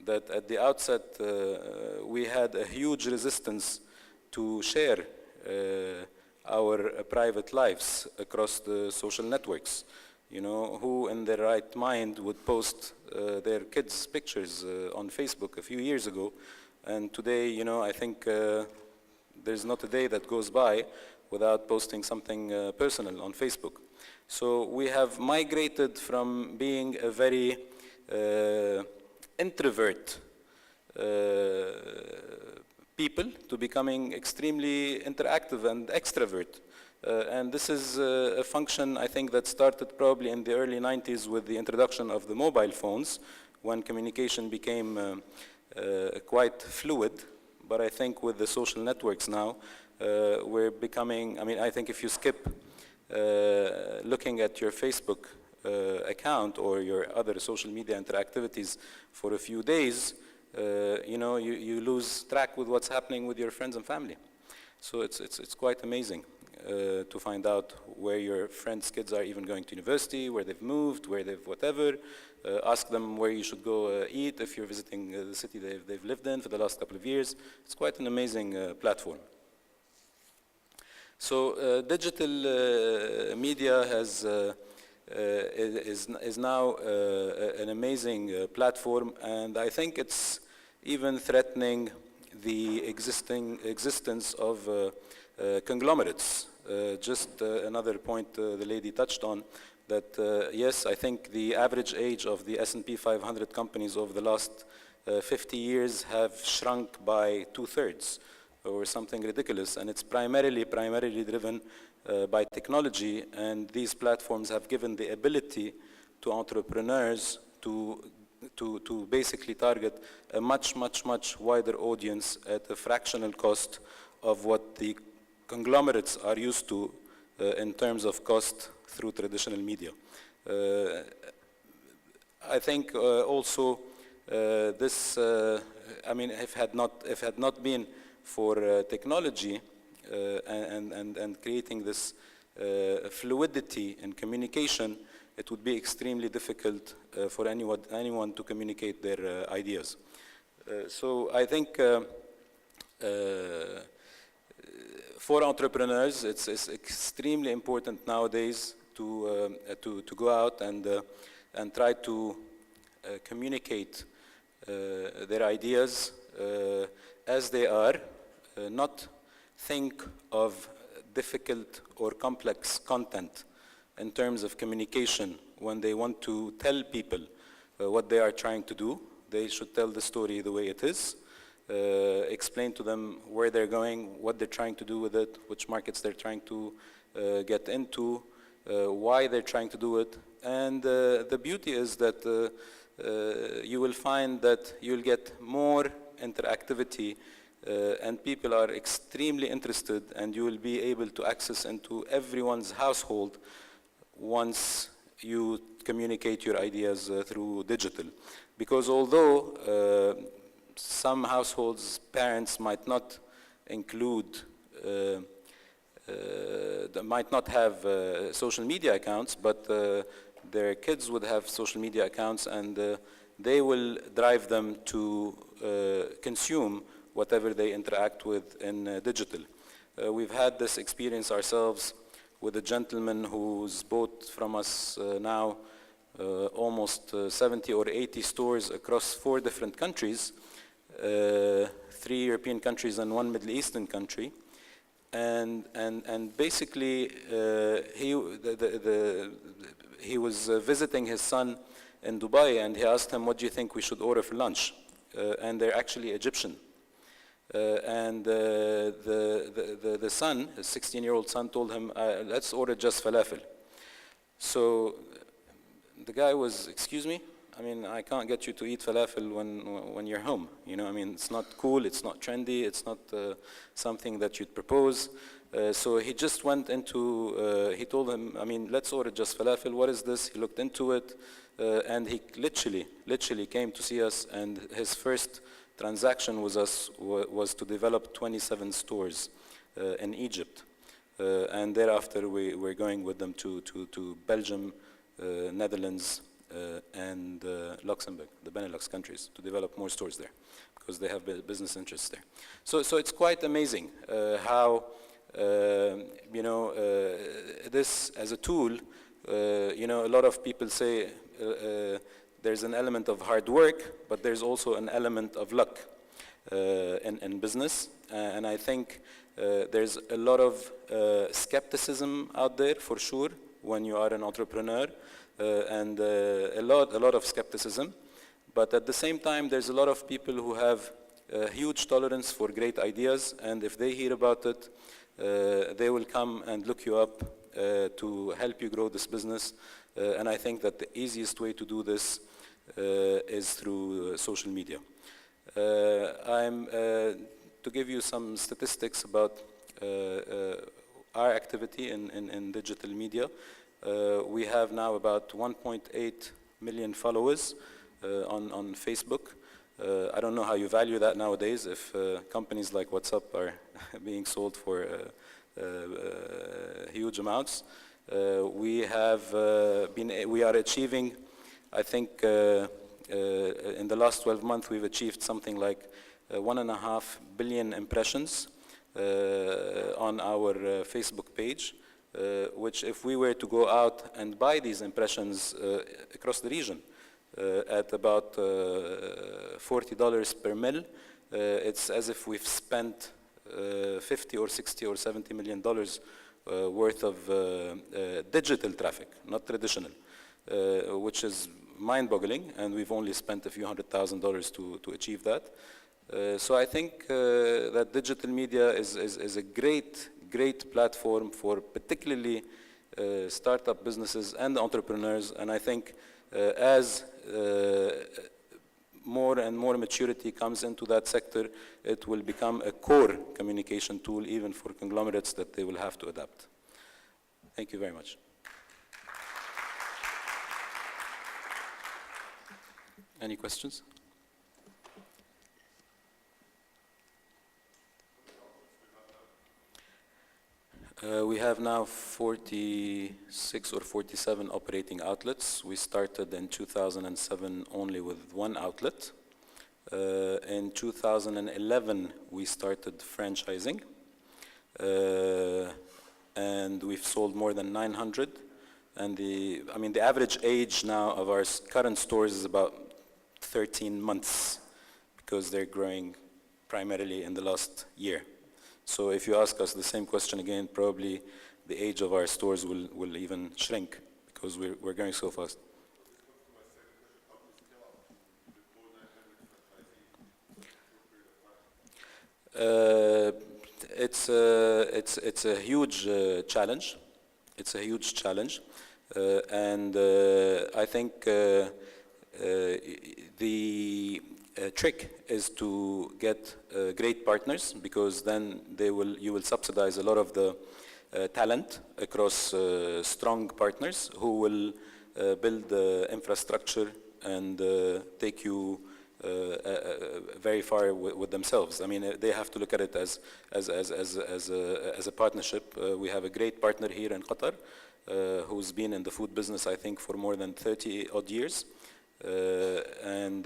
H: that at the outset we had a huge resistance to share our private lives across the social networks. You know, who in their right mind would post their kids' pictures on Facebook a few years ago? And today, you know, I think there's not a day that goes by without posting something personal on Facebook. So we have migrated from being a very introvert people to becoming extremely interactive and extrovert. And this is a function, I think, that started probably in the early 90s with the introduction of the mobile phones, when communication became quite fluid. But I think with the social networks now, we're becoming, I mean, I think if you skip looking at your Facebook account or your other social media interactivities for a few days, you know, you lose track with what's happening with your friends and family. So it's quite amazing to find out where your friends' kids are even going to university, where they've moved, where they've whatever. Ask them where you should go eat if you're visiting the city they've lived in for the last couple of years. It's quite an amazing platform. So digital media is now an amazing platform, and I think it's even threatening the existence of conglomerates. Just another point the lady touched on, that yes, I think the average age of the S&P 500 companies over the last 50 years have shrunk by 2/3 or something ridiculous, and it's primarily driven by technology, and these platforms have given the ability to entrepreneurs to basically target a much wider audience at a fractional cost of what the conglomerates are used to in terms of cost through traditional media. I think also this, I mean, if had not been for technology, and creating this fluidity in communication, it would be extremely difficult for anyone to communicate their ideas. So I think for entrepreneurs, it's extremely important nowadays to go out and try to communicate their ideas as they are, not think of difficult or complex content in terms of communication. When they want to tell people what they are trying to do, they should tell the story the way it is. Explain to them where they're going, what they're trying to do with it, which markets they're trying to get into, why they're trying to do it. And the beauty is that you will find that you'll get more interactivity and people are extremely interested, and you will be able to access into everyone's household once you communicate your ideas through digital. Because although some households, parents might not include, might not have social media accounts, but their kids would have social media accounts, and they will drive them to consume whatever they interact with in digital. We've had this experience ourselves with a gentleman who's bought from us now almost 70 or 80 stores across 4 different countries, 3 European countries and 1 Middle Eastern country. And basically he was visiting his son in Dubai, and he asked him, what do you think we should order for lunch? And they're actually Egyptian. And the son, his 16-year-old son, told him, let's order just falafel. So the guy was, excuse me? I mean, I can't get you to eat falafel when you're home. You know, I mean, it's not cool, it's not trendy, it's not something that you'd propose. So he just went into, he told him, I mean, let's order just falafel. What is this? He looked into it, and he literally came to see us, and his first transaction with us was to develop 27 stores in Egypt. And thereafter, we're going with them to Belgium, Netherlands, and Luxembourg, the Benelux countries, to develop more stores there, because they have business interests there. So it's quite amazing how, you know, this as a tool, you know, a lot of people say there's an element of hard work, but there's also an element of luck in business. And I think there's a lot of skepticism out there, for sure, when you are an entrepreneur. And a lot of skepticism, but at the same time there's a lot of people who have a huge tolerance for great ideas, and if they hear about it, they will come and look you up to help you grow this business. And I think that the easiest way to do this is through social media. To give you some statistics about our activity in digital media. We have now about 1.8 million followers on Facebook. I don't know how you value that nowadays, if companies like WhatsApp are being sold for huge amounts. We are achieving, I think, in the last 12 months, we've achieved something like 1.5 billion impressions on our Facebook page. Which if we were to go out and buy these impressions across the region at about $40 per mil, it's as if we've spent 50 or 60 or 70 million dollars worth of digital traffic, not traditional, which is mind-boggling, and we've only spent a few $100,000 to achieve that. So I think that digital media is a great platform for particularly startup businesses and entrepreneurs, and I think as more and more maturity comes into that sector, it will become a core communication tool even for conglomerates that they will have to adapt. Thank you very much. Any questions? We have now 46 or 47 operating outlets. We started in 2007 only with one outlet. In 2011, we started franchising. And we've sold more than 900. And the average age now of our current stores is about 13 months because they're growing primarily in the last year. So if you ask us the same question again, probably the age of our stores will even shrink because we're growing so fast. It's a huge challenge. It's a huge challenge, and I think the trick is to get great partners, because then you will subsidize a lot of the talent across strong partners who will build the infrastructure and take you very far with themselves. I mean, they have to look at it as a partnership. We have a great partner here in Qatar who's been in the food business, I think, for more than 30 odd years. And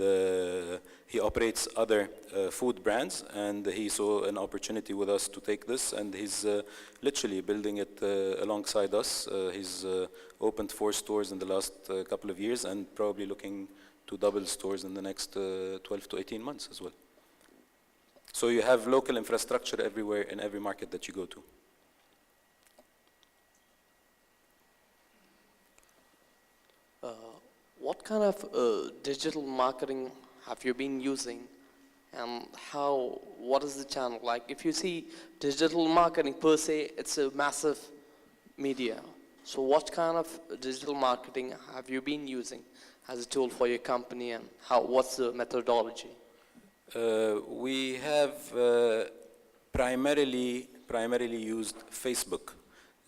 H: he operates other food brands, and he saw an opportunity with us to take this, and he's literally building it alongside us. He's opened 4 stores in the last couple of years, and probably looking to double stores in the next 12 to 18 months as well. So you have local infrastructure everywhere in every market that you go to.
I: What kind of digital marketing have you been using, and what is the channel? Like, if you see digital marketing per se, it's a massive media. So what kind of digital marketing have you been using as a tool for your company, and what's the methodology?
H: We have primarily used Facebook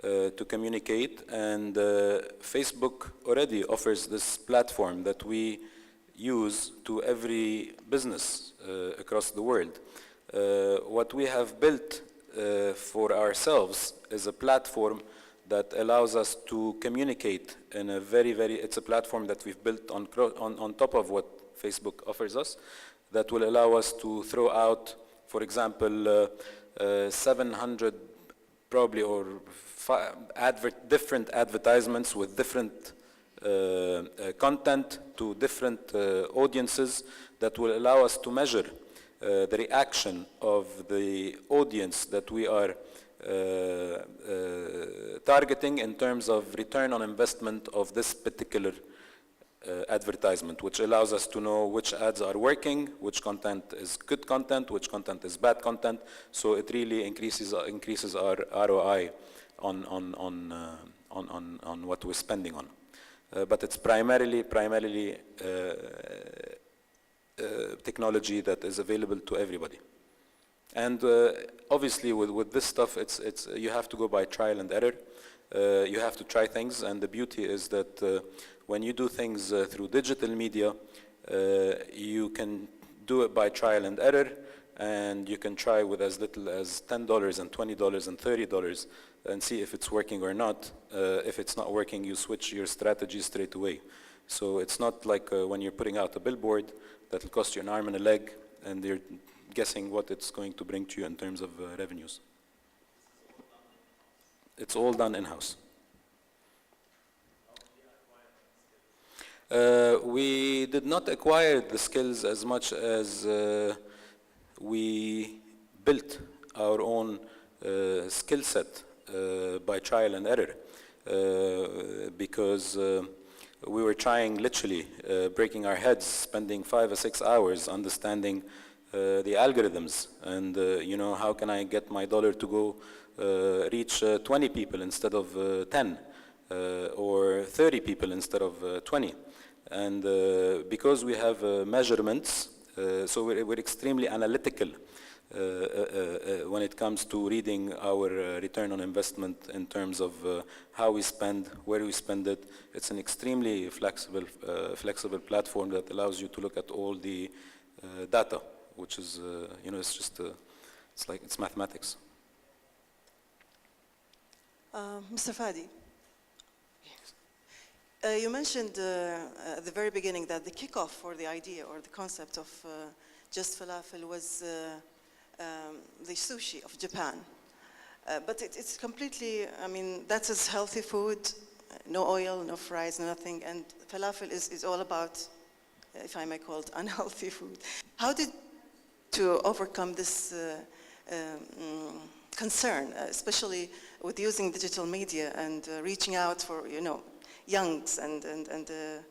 H: to communicate, and Facebook already offers this platform that we use to every business across the world. What we have built for ourselves is a platform that allows us to communicate in a it's a platform that we've built on top of what Facebook offers us, that will allow us to throw out, for example, 700 probably, or different advertisements with different content to different audiences, that will allow us to measure the reaction of the audience that we are targeting in terms of return on investment of this particular advertisement, which allows us to know which ads are working, which content is good content, which content is bad content. So it really increases our ROI on what we're spending on. But it's primarily technology that is available to everybody. And obviously with this stuff, you have to go by trial and error. You have to try things, and the beauty is that when you do things through digital media, you can do it by trial and error, and you can try with as little as $10 and $20 and $30 and see if it's working or not. If it's not working, you switch your strategy straight away. So it's not like when you're putting out a billboard that will cost you an arm and a leg, and you're guessing what it's going to bring to you in terms of revenues. It's all done in-house. We did not acquire the skills as much as we built our own skill set by trial and error, because we were trying, literally breaking our heads, spending 5 or 6 hours understanding the algorithms, and how can I get my dollar to go reach 20 people instead of 10, or 30 people instead of 20. And because we have measurements, so we're extremely analytical when it comes to reading our return on investment in terms of how we spend, where we spend it. It's an extremely flexible platform that allows you to look at all the data, which is, it's mathematics.
J: Mr. Fadi, you mentioned at the very beginning that the kickoff for the idea or the concept of Just Falafel was the sushi of Japan. But it's completely, I mean, that's as healthy food, no oil, no fries, nothing, and falafel is all about, if I may call it, unhealthy food. How did to overcome this concern, especially with using digital media and reaching out for, youngs and the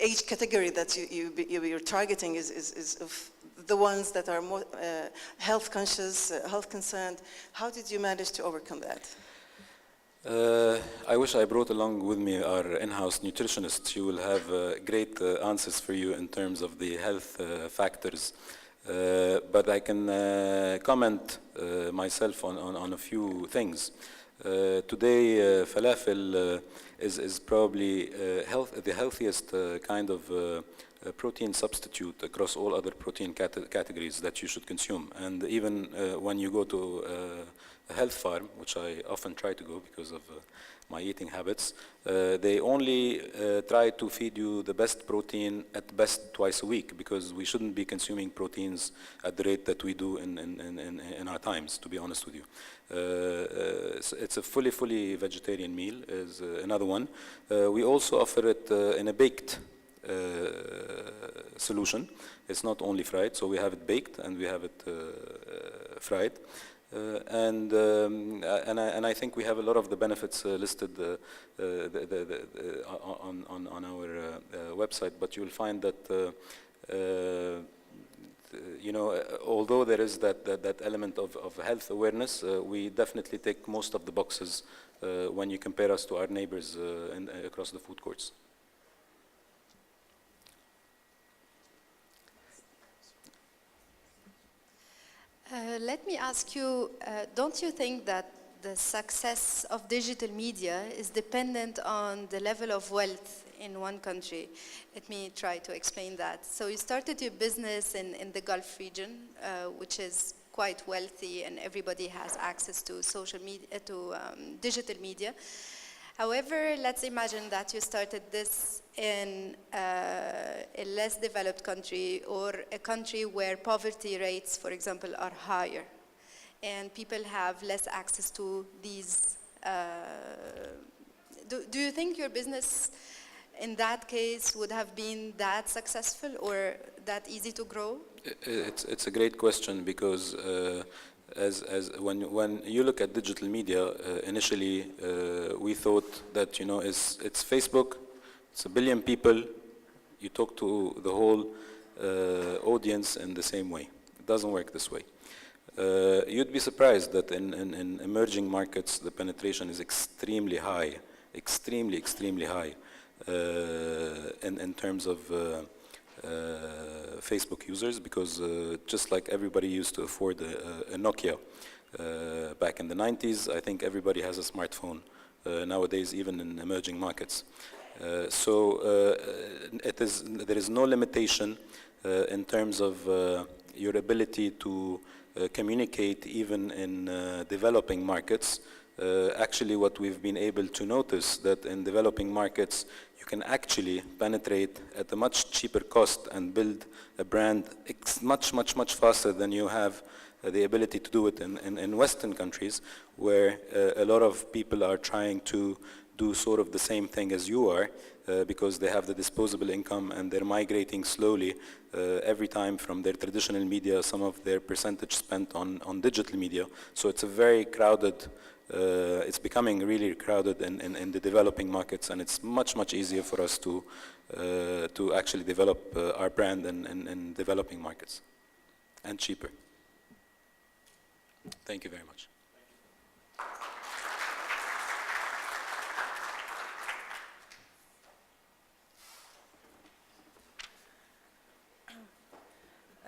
J: age category that you're targeting is of the ones that are more health conscious, health concerned. How did you manage to overcome that?
H: I wish I brought along with me our in-house nutritionist. She will have great answers for you in terms of the health factors. But I can comment myself on a few things. Today, falafel is probably the healthiest kind of protein substitute across all other protein categories that you should consume. And even when you go to a health farm, which I often try to go because of my eating habits, they only try to feed you the best protein at best twice a week, because we shouldn't be consuming proteins at the rate that we do in our times, to be honest with you. It's a fully vegetarian meal is another one. We also offer it in a baked solution. It's not only fried, so we have it baked and we have it fried. And I think we have a lot of the benefits listed on our website, but you'll find that although there is that element of health awareness, we definitely tick most of the boxes when you compare us to our neighbors across the food courts.
F: Let me ask you, don't you think that the success of digital media is dependent on the level of wealth in one country? Let me try to explain that. So you started your business in the Gulf region, which is quite wealthy and everybody has access to social media, to digital media. However, let's imagine that you started this in a less developed country, or a country where poverty rates, for example, are higher, and people have less access to these. Do you think your business in that case would have been that successful or that easy to grow?
H: It's a great question, because when you look at digital media, initially we thought that it's Facebook, it's 1 billion people, you talk to the whole audience in the same way. It doesn't work this way. You'd be surprised that in emerging markets the penetration is extremely high, extremely high in terms of Facebook users, because just like everybody used to afford a Nokia back in the 90s, I think everybody has a smartphone nowadays, even in emerging markets. So there is no limitation in terms of your ability to communicate even in developing markets. Actually, what we've been able to notice that in developing markets, you can actually penetrate at a much cheaper cost and build a brand much faster than you have the ability to do it in Western countries, where a lot of people are trying to do sort of the same thing as you are, because they have the disposable income and they're migrating slowly every time from their traditional media, some of their percentage spent on digital media. So it's a very crowded, it's becoming really crowded in the developing markets, and it's much easier for us to actually develop our brand in developing markets, and cheaper. Thank you very much.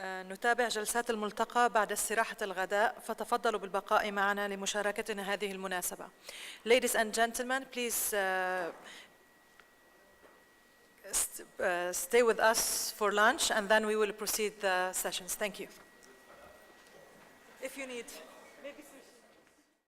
A: نتابع جلسات الملتقى بعد استراحة الغداء، فتفضلوا بالبقاء معنا لمشاركتنا هذه المناسبة. Ladies and gentlemen, please stay with us for lunch, and then we will proceed the sessions. Thank you. If you need